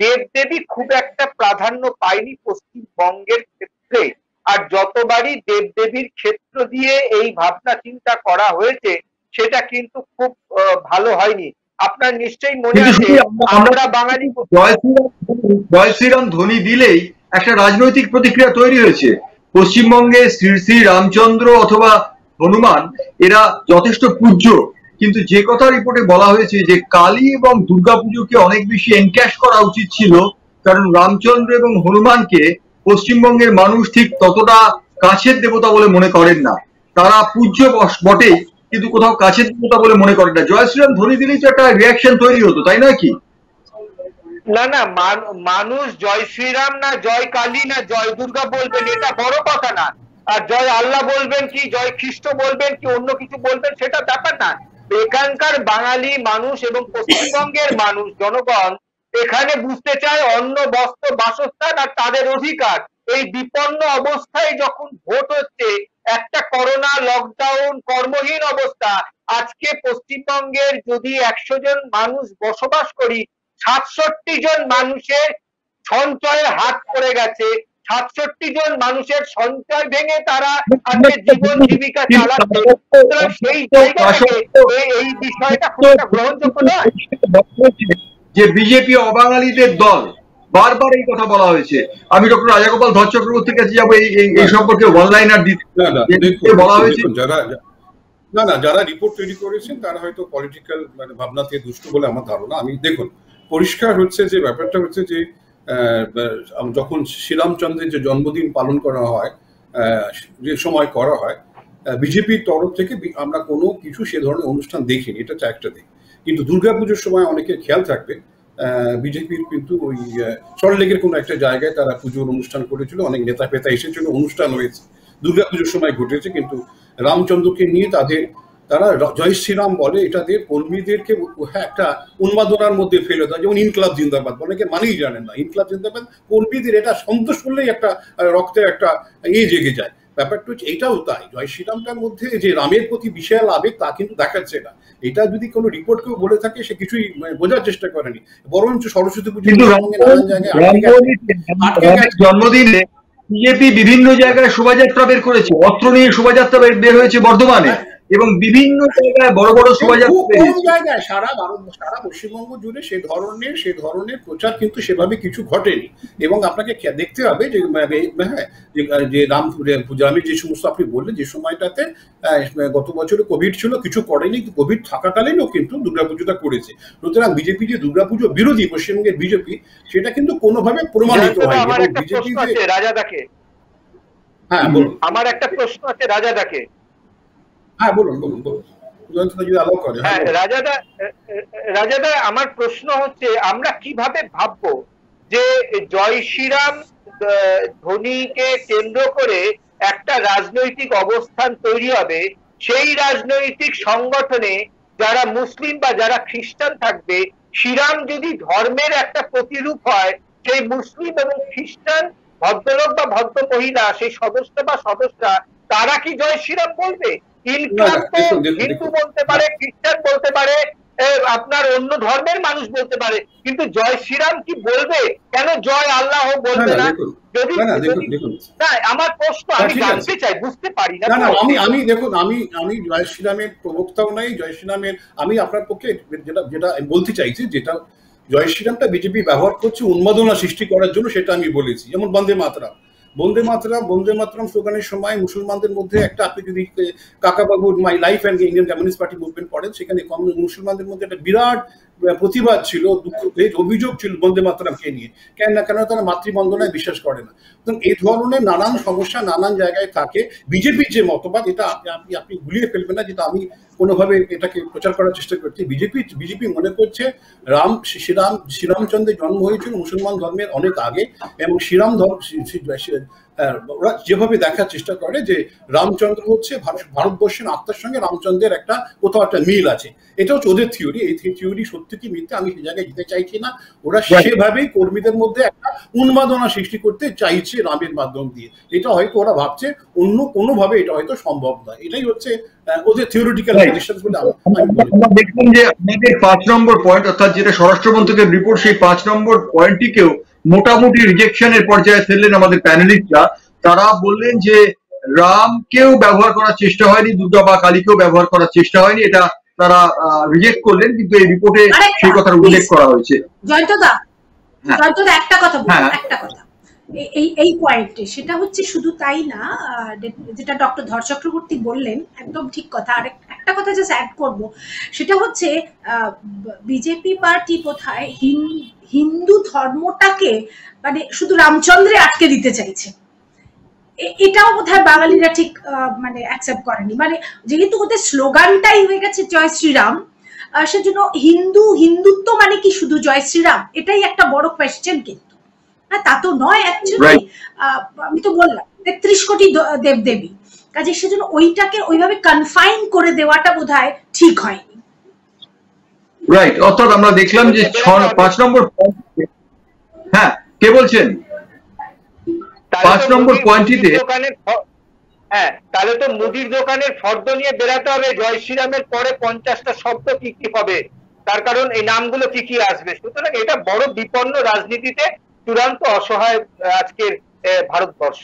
দেবদেবী খুব একটা প্রাধান্য পায়নি পশ্চিমবঙ্গের ক্ষেত্রে। আর যতবারই দেবদেবীর ক্ষেত্র দিয়ে এই ভাবনা চিন্তা করা হয়েছে সেটা কিন্তু খুব ভালো হয়নি। আপনার নিশ্চয়ই মনে কিন্তু আছে, শুধু আমরা বাঙালি জয় শ্রীরাম ধ্বনি দিলেই একটা রাজনৈতিক প্রতিক্রিয়া তৈরি হয়েছে। পশ্চিমবঙ্গে শ্রী শ্রী রামচন্দ্র অথবা হনুমান এরা যথেষ্ট পূজ্য, কিন্তু যে কথা রিপোর্টে বলা হয়েছে যে কালী এবং দুর্গাপুজোকে অনেক বেশি এনক্যাশ করা উচিত ছিল, কারণ রামচন্দ্র এবং হনুমানকে পশ্চিমবঙ্গের মানুষ ঠিক ততটা কাছের দেবতা বলে মনে করেন না। তারা পূজ্য বটেই, কিন্তু কোথাও কাছের দেবতা বলে মনে করেন না। জয় শ্রীরাম ধ্বনি দিলেই তো একটা রিয়াকশন তৈরি হতো, তাই নয় কি? না না, মানুষ জয় শ্রীরাম না জয় কালী না জয় দুর্গা বলবেন এটা বড় কথা না। আর জয় আল্লাহ বলবেন কি জয় খ্রিস্ট বলবেন কি অন্য কিছু বলবেন সেটা ব্যাপার না। এখানকার বাঙালি মানুষ এবং পশ্চিমবঙ্গের মানুষ জনগণ এখানে বুঝতে চায় অন্ন বস্ত্র বাসস্থান আর তাদের অধিকার। এই বিপন্ন অবস্থায় যখন ভোট হচ্ছে, একটা করোনা লকডাউন কর্মহীন অবস্থা, আজকে পশ্চিমবঙ্গের যদি 100 জন মানুষ বসবাস করি, 67 জন মানুষের সঞ্চয়ের হাত পড়ে গেছে। 67 জন মানুষের সঞ্চয় ভেঙে তারা আজকে জীবন জীবিকা চালাচ্ছে। সুতরাং সেই জায়গা থেকে এই বিষয়টা খুব একটা গ্রহণযোগ্য নয়। যে বিজেপি অবাঙালিদের দল, বারবার এই কথা বলা হয়েছে। আমি ডক্টর রাজাগোপাল ধর চক্রবর্তীর কাছে যাবো এই সম্পর্কে অনলাইনার দিতে। বলা হয়েছে যারা রিপোর্ট তৈরি করেছেন তারা হয়তো পলিটিক্যাল ভাবনা থেকে দুষ্ট বলে আমার ধারণা। আমি দেখুন, পরিষ্কার হচ্ছে যে ব্যাপারটা হচ্ছে যে যখন শ্রীরামচন্দ্রের যে জন্মদিন পালন করা হয়, যে সময় করা হয়, বিজেপির তরফ থেকে আমরা কোনো কিছু সে ধরনের অনুষ্ঠান দেখিনি, এটা হচ্ছে একটা দিক। কিন্তু দুর্গাপুজোর সময় অনেকের খেয়াল থাকবে, বিজেপির কিন্তু ওই সল্টলেকের কোনো একটা জায়গায় তারা পুজোর অনুষ্ঠান করেছিল, অনেক নেতা ফেতা এসেছিল, অনুষ্ঠান হয়েছে, দুর্গাপুজোর সময় ঘটেছে। কিন্তু রামচন্দ্রকে নিয়ে তারা জয় শ্রীরাম বলে, এটাদের কর্মীদেরকে একটা উন্মাদনার মধ্যে ফেলে দেয়। যেমন ইনকলাব জিন্দাবাদ, অনেকে মানেই জানেন না ইনকলাব জিন্দাবাদ, কর্মীদের এটা সন্তোষ করলেই একটা রক্তের একটা জেগে যায়। ব্যাপারটা হচ্ছে এটাও তাই, জয় শ্রীরামটার মধ্যে যে রামের প্রতি বিশাল আবেগ তা কিন্তু দেখাচ্ছে না। এটা যদি কোনো রিপোর্ট কেউ বলে থাকে সে কিছুই বোঝার চেষ্টা করেনি, বরঞ্চ সরস্বতী পুজোর নানান জায়গায় জন্মদিনে বিজেপি বিভিন্ন জায়গায় শোভাযাত্রা বের করেছে, অস্ত্র নিয়ে শোভাযাত্রা বের হয়েছে বর্ধমানে, এবং বিভিন্ন জায়গায় বড় বড় শোভাযাত্রা জায়গায় সারা পশ্চিমবঙ্গ জুড়ে সে ধরনের প্রচার কিন্তু সেভাবে কিছু ঘটেনি। এবং আপনাকে দেখতে হবে যে হ্যাঁ, যে রাম পূজা আমি যে সমস্ত আপনি বললেন, যে সময়টাতে গত বছরে কোভিড ছিল, কিছু করেনি, কোভিড থাকাকালীনও কিন্তু দুর্গাপুজোটা করেছে। সুতরাং বিজেপি যে দুর্গাপুজো বিরোধী পশ্চিমবঙ্গের বিজেপি, সেটা কিন্তু কোনোভাবে প্রমাণিত হয়নি। হ্যাঁ, আমার একটা প্রশ্ন আছে রাজাদাকে। হ্যাঁ বলুন। হ্যাঁ রাজাদা, আমার প্রশ্ন হচ্ছে আমরা কিভাবে ভাববো যে জয় শ্রীরাম ধ্বনিকে কেন্দ্র করে একটা রাজনৈতিক অবস্থান তৈরি হবে, সেই রাজনৈতিক সংগঠনে যারা মুসলিম বা যারা খ্রিস্টান থাকবে, শ্রীরাম যদি ধর্মের একটা প্রতিরূপ হয়, সেই মুসলিম এবং খ্রিস্টান ভদ্রলোক বা ভদ্র মহিলা, সেই সদস্য বা সদস্যরা, তারা কি জয় শ্রীরাম বলবে? হিন্দু বলতে পারে, খ্রিস্টান বলতে পারে, আপনার অন্য ধর্মের মানুষ বলতে পারে, কিন্তু জয় শ্রীরাম কি বলবে? কেন জয় আল্লাহ বলবে না? যদি না, আমার প্রশ্ন আমি জানতে চাই, বুঝতে পারি না। আমি দেখুন, আমি জয় শ্রীরামের প্রবক্তাও নাই, জয় শ্রীরামের আমি আপনার পক্ষে যেটা বলতে চাইছি, যেটা জয় শ্রীরামটা বিজেপি ব্যবহার করছে উন্মাদনা সৃষ্টি করার জন্য, সেটা আমি বলেছি। যেমন বন্দে মাতরম স্লোগানের সময় মুসলমানদের মধ্যে একটা, আপনি যদি কাকাবাবুর My Life and Indian Communist Party Movement পড়েন, সেখানে মুসলমানদের মধ্যে একটা বিরাট প্রতিবাদ ছিল, অভিযোগ ছিল বন্দে মাতরমকে নিয়ে। কেন তারা মাতৃবন্দনায় বিশ্বাস করে না। এই ধরনের নানান সমস্যা নানান জায়গায় থাকে। বিজেপির যে মতবাদ, এটা আপনি গুলিয়ে ফেলবেন না, যেটা আমি কোনোভাবে এটাকে প্রচার করার চেষ্টা করছি। বিজেপি মনে করছে শ্রীরামচন্দ্রের জন্ম হয়েছিল মুসলমান ধর্মের অনেক আগে, এবং ওরা যেভাবে দেখার চেষ্টা করে যে রামচন্দ্র হচ্ছে ভারতবর্ষের আত্মার সঙ্গে রামচন্দ্রের একটা কোথাও একটা মিল আছে, এটা হচ্ছে ওদের থিওরি। এই থিওরি সত্যি কি মিথ্যে আমি সেই জায়গায় যেতে চাইছি না। ওরা সেভাবেই কর্মীদের মধ্যে একটা উন্মাদনা সৃষ্টি করতে চাইছে রামের মাধ্যম দিয়ে। এটা হয়তো ওরা ভাবছে অন্য কোনোভাবে এটা হয়তো সম্ভব নয়। এটাই হচ্ছে ওদের থিওরিটিক্যাল পজিশন বলে আমরা দেখলাম যে আমাদের 5 নম্বর পয়েন্ট, অর্থাৎ যেটা স্বরাষ্ট্র মন্ত্রকের রিপোর্ট, সেই 5 নম্বর পয়েন্টটিকেও মোটামুটি রিজেকশনের পর্যায়ে ফেললেন আমাদের প্যানেলিস্টরা। তারা বললেন যে রামকেও ব্যবহার করার চেষ্টা হয়নি, দুর্গা বা কালীকেও ব্যবহার করার চেষ্টা হয়নি, এটা তারা রিজেক্ট করলেন, কিন্তু এই রিপোর্টে সেই কথার উল্লেখ করা হয়েছে। জয়ন্তদা একটা কথা বলবো, একটা কথা এই পয়েন্টে, সেটা হচ্ছে শুধু তাই না, যেটা ডক্টর ধর চক্রবর্তী বললেন একদম ঠিক কথা। আর একটা কথা জাস্ট অ্যাড করবো, সেটা হচ্ছে বিজেপি পার্টি কোথায় হিন্দু ধর্মটাকে মানে শুধু রামচন্দ্রে আটকে দিতে চাইছে, এটাও বোধহয় বাঙালিরা ঠিক মানে অ্যাকসেপ্ট করেনি। মানে যেহেতু ওদের স্লোগানটাই হয়ে গেছে জয় শ্রীরাম, সেজন্য হিন্দুত্ব মানে কি শুধু জয় শ্রীরাম, এটাই একটা বড় কোয়েশ্চেন। কিন্তু তা তো নয় অ্যাকচুয়ালি। আমি তো বললাম 33 কোটি দেবদেবী, কাজে সেজন্য ওইটাকে ওইভাবে কনফাইন করে দেওয়াটা বোধহয় ঠিক হয়নি। রাইট, অর্থাৎ আমরা দেখলাম যে 5 নম্বর, হ্যাঁ কে বলছেন? 5 নম্বর পয়েন্টটিতে হ্যাঁ, তাহলে তো মুদির দোকানের ফর্দ নিয়ে বেরাতে হবে জয় শ্রীরামের পরে 50টা শব্দ কি কি হবে, তার কারণ এই নামগুলো কি কি আসবে। সুতরাং এটা বড় বিপন্ন রাজনীতিতে চূড়ান্ত অসহায় আজকের ভারতবর্ষ।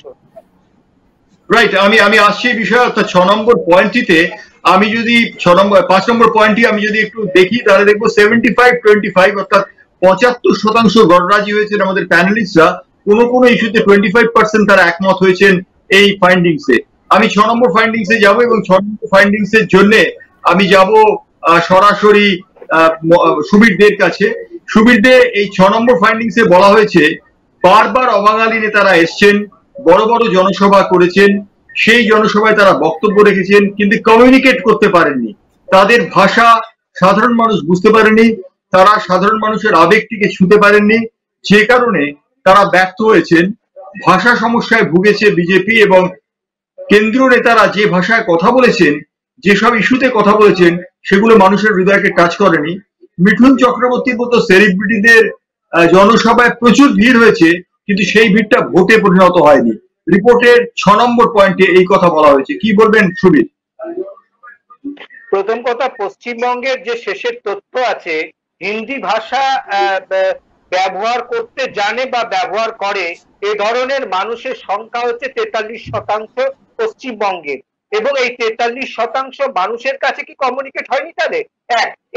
রাইট, আমি আসছি এই বিষয়ে। অর্থাৎ 6 নম্বর পয়েন্টটিতে আমি যদি 5 নম্বর পয়েন্টটি আমি যদি একটু দেখি, তাহলে দেখবো 75-25, অর্থাৎ 75% গড়রাজি হয়েছেন আমাদের প্যানেলিস্টরা। কোনো ইস্যুতে 25% তারা একমত হয়েছেন এই ফাইন্ডিংসে। আমি 6 নম্বর ফাইন্ডিংসে যাব, এবং 6 নম্বর ফাইন্ডিংসের জন্য আমি যাব সরাসরি সুবীর দের কাছে। সুবীর দে, এই 6 নম্বর ফাইন্ডিংসে বলা হয়েছে বারবার অবাঙালি নেতারা এসছেন, বড় বড় জনসভা করেছেন, সেই জনসভায় তারা বক্তব্য রেখেছেন, কিন্তু কমিউনিকেট করতে পারেননি। তাদের ভাষা সাধারণ মানুষ বুঝতে পারেনি, তারা সাধারণ মানুষের আবেগটিকে ছুঁতে পারেননি, যে কারণে তারা ব্যর্থ হয়েছেন। ভাষা সমস্যায় ভুগেছে বিজেপি, এবং কেন্দ্রীয় নেতারা যে ভাষায় কথা বলেছেন, যেসব ইস্যুতে কথা বলেছেন, সেগুলো মানুষের হৃদয়কে টাচ করেনি। মিঠুন চক্রবর্তীর মতো সেলিব্রিটিদের জনসভায় প্রচুর ভিড় হয়েছে, কিন্তু সেই ভিড়টা ভোটে পরিণত হয়নি। রিপোর্টের 6 নম্বর পয়েন্টে এই কথা বলা হয়েছে। কি বলবেন সুবীর? প্রথম কথা, পশ্চিমবঙ্গের যে শেষের তথ্য আছে, হিন্দি ভাষা ব্যবহার করতে জানে বা ব্যবহার করে এ ধরনের মানুষের সংখ্যা হচ্ছে 43% পশ্চিমবঙ্গের, এবং এই 43% মানুষের কাছে কি কমিউনিকেট হয়নি তাদের?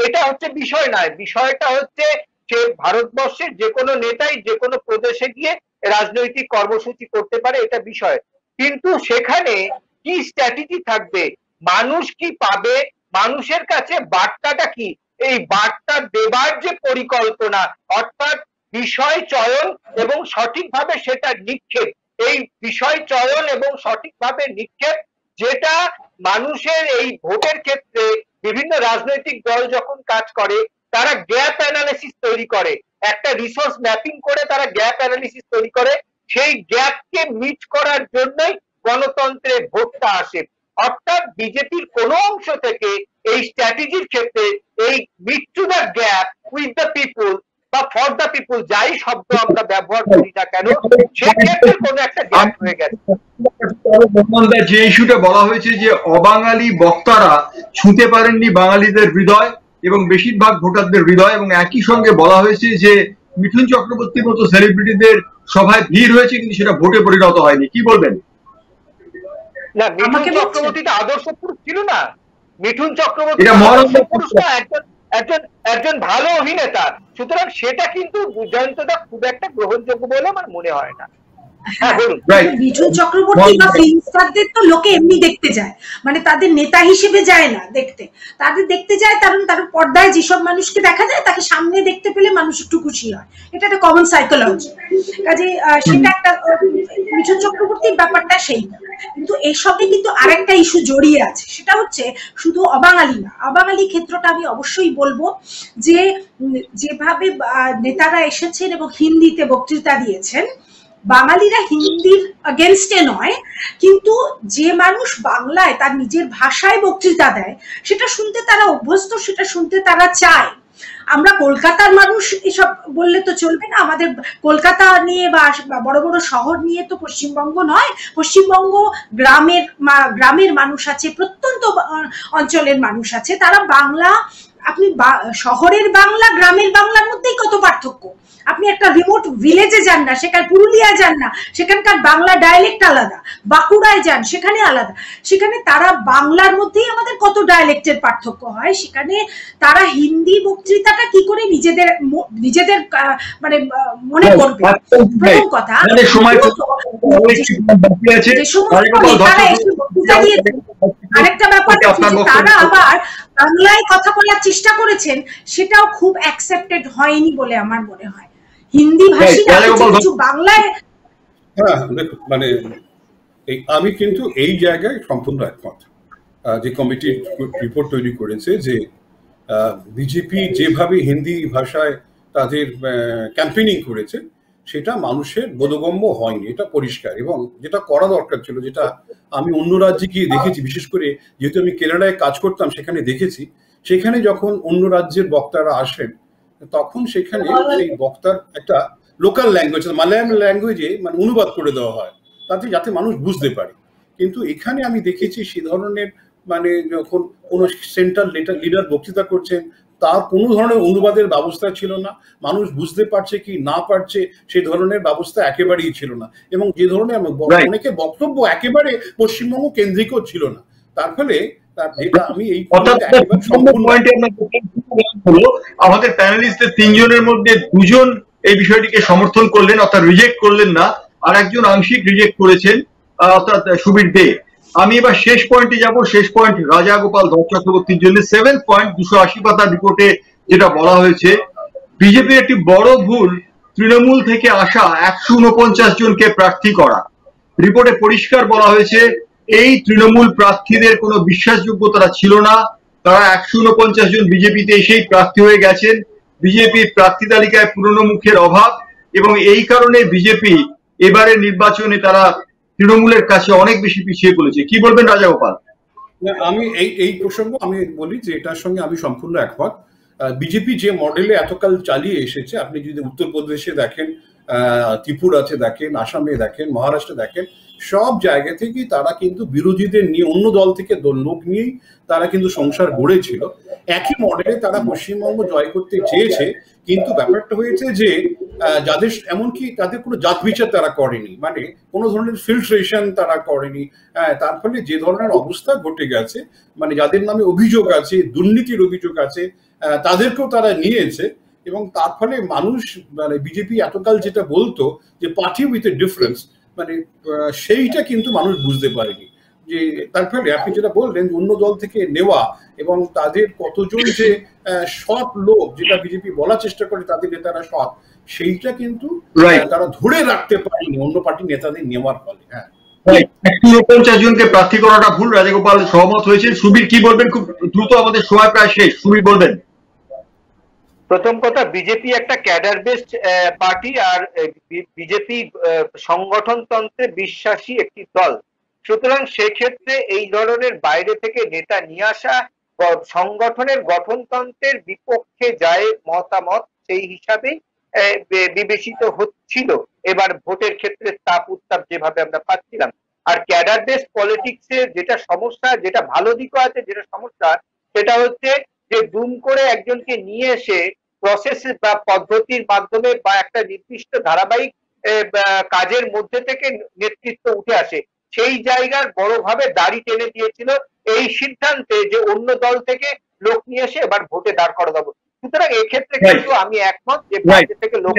এটা হচ্ছে বিষয় নয়। বিষয়টা হচ্ছে যে ভারতবর্ষের যে কোনো নেতাই যে কোনো প্রদেশে গিয়ে রাজনৈতিক কর্মসূচি করতে পারে, এটা বিষয়। কিন্তু সেখানে কি স্ট্র্যাটেজি থাকবে, মানুষ কি পাবে, মানুষের কাছে বার্তাটা কি, এই বার্তা দেবার যে পরিকল্পনা, অর্থাৎ বিষয় চয়ন এবং সঠিকভাবে সেটা নিক্ষেপ, এই বিষয় চয়ন এবং সঠিকভাবে নিক্ষেপ, যেটা মানুষের এই ভোটের ক্ষেত্রে বিভিন্ন রাজনৈতিক দল যখন কাজ করে, তারা গ্যাপ অ্যানালিসিস তৈরি করে, একটা রিসোর্স ম্যাপিং করে তারা গ্যাপ অ্যানালিসিস তৈরি করে, সেই গ্যাপকে মিট করার জন্যই গণতন্ত্রের ভোটটা আসে। অর্থাৎ বিজেপির কোনো অংশ থেকে এই স্ট্র্যাটেজির ক্ষেত্রে এই meet to the gap with the people বা ফর দ্য পিপুল, যাই শব্দ আমরা ব্যবহার করি না কেন, সেক্ষেত্রে কোনো একটা গ্যাপ হয়ে গেছে। যে ইস্যুটা বলা হয়েছে যে অবাঙালি বক্তারা ছুঁতে পারেননি বাঙালিদের হৃদয় এবং বেশিরভাগ ভোটারদের হৃদয়, এবং একই সঙ্গে বলা হয়েছে যে মিঠুন চক্রবর্তীর মতো সেলিব্রিটিদের সভায় ভিড় হয়েছে, কিন্তু সেটা ভোটে পরিণত হয়নি। কি বলবেন? না, মিঠুন চক্রবর্তী তো আদর্শ পুরুষ ছিল না। মিঠুন চক্রবর্তী একজন ভালো অভিনেতা, সুতরাং সেটা কিন্তু জয়ন্তদা খুব একটা গ্রহণযোগ্য বলে আমার মনে হয় না। মিঠুন চক্রবর্তী বা ফিল্ম স্টারদের তো লোকে এমনি দেখতে যায়, মানে তাদের নেতা হিসেবে যায় না দেখতে, তাদের দেখতে যায় কারণ তার পর্দায় যেসব মানুষকে দেখা যায় তাকে সামনে দেখতে পেলে মানুষ একটু খুশি হয়, এটা একটা কমন সাইকোলজি। কাজে সেটা একটা মিঠুন চক্রবর্তীর ব্যাপারটা সেই। কিন্তু এর সঙ্গে কিন্তু আরেকটা ইস্যু জড়িয়ে আছে, সেটা হচ্ছে শুধু অবাঙালি না। অবাঙালি ক্ষেত্রটা আমি অবশ্যই বলবো যে যেভাবে নেতারা এসেছেন এবং হিন্দিতে বক্তৃতা দিয়েছেন, বাঙালিরা হিন্দির अगेंस्टे নয়, কিন্তু যে মানুষ বাংলায় তার নিজের ভাষায় বক্তৃতা দেয় সেটা শুনতে তারা অভ্যস্ত, সেটা শুনতে তারা চায়। আমরা কলকাতার মানুষ এসব বললে তো চলবে না, আমাদের কলকাতা নিয়ে বা বড় বড় শহর নিয়ে তো পশ্চিমবঙ্গ নয়। পশ্চিমবঙ্গ গ্রামের মানুষ আছে, প্রত্যন্ত অঞ্চলের মানুষ আছে, তারা বাংলা, আপনি শহরের বাংলা গ্রামের বাংলার মধ্যেই কত পার্থক্য। আপনি একটা রিমোট ভিলেজে যান না, সেখানে পুরুলিয়ায় যান না, সেখানকার বাংলা ডায়ালেক্ট আলাদা, বাঁকুড়ায় যান সেখানে আলাদা, সেখানে তারা বাংলার মধ্যেই আমাদের কত ডায়ালেক্টের পার্থক্য হয়। সেখানে তারা হিন্দি বক্তৃতাটা কি করে নিজেদের মানে মনে করবে, প্রথম কথা। আরেকটা ব্যাপার, তারা আবার বাংলায় কথা বলার চেষ্টা করেছেন, সেটাও খুব অ্যাকসেপ্টেড হয়নি বলে আমার মনে হয়। হিন্দি ভাষীরা কিছু বাংলায়, মানে আমি কিন্তু এই জায়গায় সম্পূর্ণ একমত। যে কমিটি রিপোর্ট তৈরি করেছে যে বিজেপি যেভাবে হিন্দি ভাষায় তাদের ক্যাম্পেইনিং করেছে সেটা মানুষের বোধগম্য হয়নি, এটা পরিষ্কার। এবং যেটা করা দরকার ছিল, যেটা আমি অন্য রাজ্যে গিয়ে দেখেছি, বিশেষ করে যেহেতু আমি কেরালায় কাজ করতাম সেখানে দেখেছি, সেখানে যখন অন্য রাজ্যের বক্তারা আসেন তখন সেখানে সেই বক্তার একটা লোকাল ল্যাঙ্গুয়েজ, মালায়ালাম ল্যাঙ্গুয়েজে মানে অনুবাদ করে দেওয়া হয় তাতে, যাতে মানুষ বুঝতে পারে। কিন্তু এখানে আমি দেখেছি সে ধরনের মানে যখন কোনো সেন্ট্রাল লিডার বক্তৃতা করছেন তার কোনো ধরনের অনুবাদের ব্যবস্থা ছিল না, মানুষ বুঝতে পারছে কি না পারছে সেই ধরনের ব্যবস্থা একেবারেই ছিল না। এবং যে ধরনের অনেকে বক্তব্য একেবারে পশ্চিমবঙ্গ কেন্দ্রিকও ছিল না। তার ফলে আমি এই আমাদের প্যানেলিস্টদের তিনজনের মধ্যে দুজন এই বিষয়টিকে সমর্থন করলেন, অর্থাৎ রিজেক্ট করলেন না, আর একজন আংশিক রিজেক্ট করেছেন, অর্থাৎ সুবীর দে। আমি এবার শেষ পয়েন্টে যাব। শেষ পয়েন্ট রাজা গোপাল ধর চক্রবর্তীর জন্য। 7 পয়েন্ট 280 পাতার রিপোর্টে যেটা বলা হয়েছে, বিজেপির একটি বড় ভুল তৃণমূল থেকে আসা 149 জনকে প্রার্থী করা। রিপোর্টে পরিষ্কার বলা হয়েছে এই তৃণমূল প্রার্থীদের কোনো বিশ্বাসযোগ্যতা ছিল না, তারা 149 জন বিজেপিতে এসেই প্রার্থী হয়ে গেছেন। বিজেপির প্রার্থী তালিকায় পুরনো মুখের অভাব, এবং এই কারণে বিজেপি এবারের নির্বাচনে তারা তৃণমূলের কাছে অনেক বেশি পিছিয়ে পড়েছে। কি বলবেন রাজা গোপাল? আমি এই প্রসঙ্গ আমি বলি যে এটার সঙ্গে আমি সম্পূর্ণ একমত। বিজেপি যে মডেলে এতকাল চালিয়ে এসেছে, আপনি যদি উত্তরপ্রদেশে দেখেন, ত্রিপুরাতে দেখেন, আসামে দেখেন, মহারাষ্ট্রে দেখেন, সব জায়গা থেকেই তারা কিন্তু বিরোধীদের নিয়ে, অন্য দল থেকে লোক নিয়েই তারা কিন্তু সংসার গড়েছিল। একই মডেলে তারা পশ্চিমবঙ্গ জয় করতে চেয়েছে, কিন্তু ব্যাপারটা হয়েছে যে যাদের এমনকি তাদের কোনো জাত বিচার তারা করেনি, মানে কোনো ধরনের ফিল্ট্রেশন তারা করেনি। তার ফলে যে ধরনের অবস্থা ঘটে গেছে, মানে যাদের নামে অভিযোগ আছে, দুর্নীতির অভিযোগ আছে, তাদেরকেও তারা নিয়েছে। এবং তার ফলে মানুষ, মানে বিজেপি এতকাল যেটা বলতো যে পার্টি উইথ এ ডিফারেন্স, মানে সেইটা কিন্তু মানুষ বুঝতে পারেনি। যে তার ফলে আপনি যেটা বললেন অন্য দল থেকে নেওয়া এবং তাদের কতজন যে সৎ লোক, যেটা বিজেপি বলার চেষ্টা করে তাদের নেতারা সৎ, সেইটা কিন্তু তারা ধরে রাখতে পারেনি অন্য পার্টি নেতাদের নেওয়ার ফলে। হ্যাঁ, 149 জনকে প্রার্থী করাটা ভুল। রাজাগোপাল সহমত হয়েছেন। সুবীর কি বলবেন? খুব দ্রুত, আমাদের সময় প্রায় শেষ। সুবীর বলবেন। প্রথম কথা, বিজেপি একটা ক্যাডার বেসড পার্টি, আর বিজেপি সংগঠনতন্ত্রে বিশ্বাসী একটি দল। সুতরাং সেক্ষেত্রে এই ধরনের বাইরে থেকে নেতা নিয়ে আসা সংগঠনের গঠনতন্ত্রের বিপক্ষে যায় মতামত, সেই হিসাবেই বিবেচিত হচ্ছিল এবার ভোটের ক্ষেত্রে তাপ উত্তাপ যেভাবে আমরা পাচ্ছিলাম। আর ক্যাডার বেসড পলিটিক্সে যেটা সমস্যা, যেটা ভালো দিকও আছে, যেটা সমস্যা সেটা হচ্ছে যে দুম করে একজনকে নিয়ে এসে প্রসেস বা পদ্ধতির মাধ্যমে বা একটা নির্দিষ্ট ধারাবাহিক কাজের মধ্যে থেকে নেতৃত্ব উঠে আসে, সেই জায়গার বড়ভাবে দাড়ি টেনে দিয়েছিল এই সিদ্ধান্তে যে অন্য দল থেকে লোক নিয়ে এসে এবার ভোটে দাঁড় করা দেবো। সুতরাং এক্ষেত্রে কিন্তু আমি একমত যে বাইরে থেকে লোক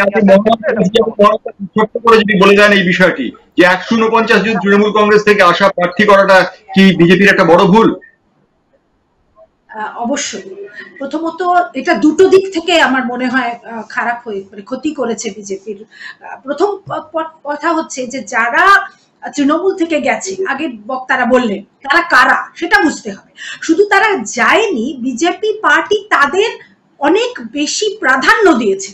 যদি বলে দেন এই বিষয়টি, যে 149 জন তৃণমূল কংগ্রেস থেকে আসা প্রার্থী করাটা কি বিজেপির একটা বড় ভুল? অবশ্যই। প্রথমত এটা দুটো দিক থেকে আমার মনে হয় খারাপ হয়ে, মানে ক্ষতি করেছে বিজেপির। প্রথম কথা হচ্ছে যে যারা তৃণমূল থেকে গেছে, আগে বক্তারা বললেন, তারা কারা সেটা বুঝতে হবে। শুধু তারা যায়নি, বিজেপি পার্টি তাদের অনেক বেশি প্রাধান্য দিয়েছে।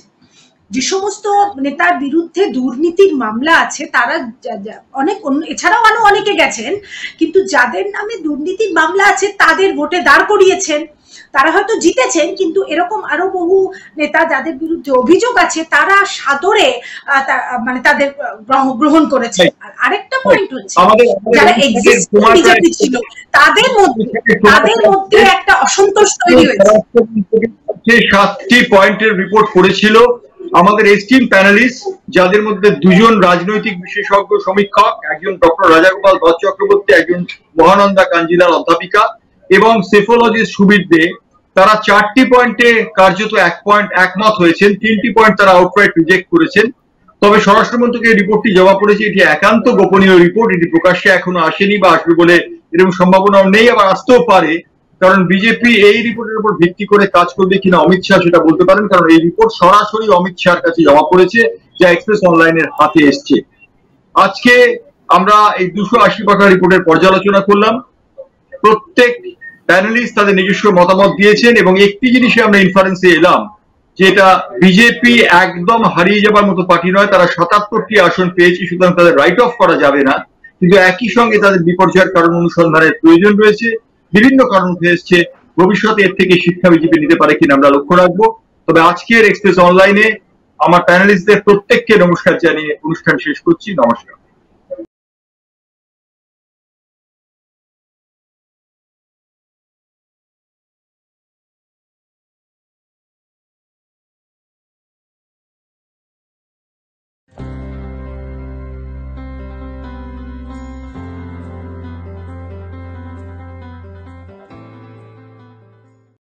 যে সমস্ত নেতার বিরুদ্ধে দুর্নীতির মামলা আছে তারা অনেক এছাড়াও আরো অনেকে গেছেন, কিন্তু যাদের নামে দুর্নীতির মামলা আছে তাদের ভোটে দাঁড় করিয়েছেন, তারা হয়তো জিতেছেন, কিন্তু এরকম আরো বহু নেতা যাদের বিরুদ্ধে অভিযোগ আছে তারা সাদরে মানে তাদের গ্রহণ করেছে। আর আরেকটা পয়েন্ট হচ্ছে যারা এক্সিস্টিং বিজেপি ছিল তাদের মধ্যে একটা অসন্তোষ তৈরি হয়েছে। 7টি পয়েন্টের রিপোর্ট করেছিল আমাদের এস্টিম প্যানেলিস্ট, যাদের মধ্যে 2জন রাজনৈতিক বিশেষজ্ঞ সমীক্ষক, একজন ডক্টর রাজাগোপাল দত্ত চক্রবর্তী, একজন মহানন্দা কাঞ্জিলাল অধ্যাপিকা এবং সেফোলজিস্ট সুবীর দে। তারা 4টি পয়েন্টে কার্যত একমত হয়েছেন, 3টি পয়েন্ট তারা আউটরাইট রিজেক্ট করেছেন। তবে স্বরাষ্ট্রমন্ত্রক এই রিপোর্টটি জমা পড়েছে, এটি একান্ত গোপনীয় রিপোর্ট, এটি প্রকাশ্যে এখনো আসেনি বা আসবে বলে এরকম সম্ভাবনাও নেই, আবার আসতেও পারে। কারণ বিজেপি এই রিপোর্টের উপর ভিত্তি করে কাজ করবে কিনা অমিত শাহ সেটা বলতে পারেন, কারণ এই রিপোর্ট সরাসরি অমিত শাহর কাছে জমা পড়েছে, যা এক্সপ্রেস অনলাইনের হাতে এসছে। আজকে আমরা এই 280 পাতা রিপোর্টের পর্যালোচনা করলাম। প্রত্যেক প্যানেলিস্ট তাদের নিজস্ব মতামত দিয়েছেন এবং একটি জিনিসে আমরা ইনফারেন্সে এলাম যে এটা বিজেপি একদম হারিয়ে যাবার মতো পার্টি নয়। তারা 77টি আসন পেয়েছে, সুতরাং তাদের রাইট অফ করা যাবে না, কিন্তু একই সঙ্গে তাদের বিপর্যয়ের কারণ অনুসন্ধানের প্রয়োজন রয়েছে। বিভিন্ন কারণ উঠে এসছে, ভবিষ্যতে এর থেকে শিক্ষা বিজেপি নিতে পারে কিনা আমরা লক্ষ্য রাখবো। তবে আজকের এক্সপ্রেস অনলাইনে আমার প্যানেলিস্টদের প্রত্যেককে নমস্কার জানিয়ে অনুষ্ঠান শেষ করছি। নমস্কার।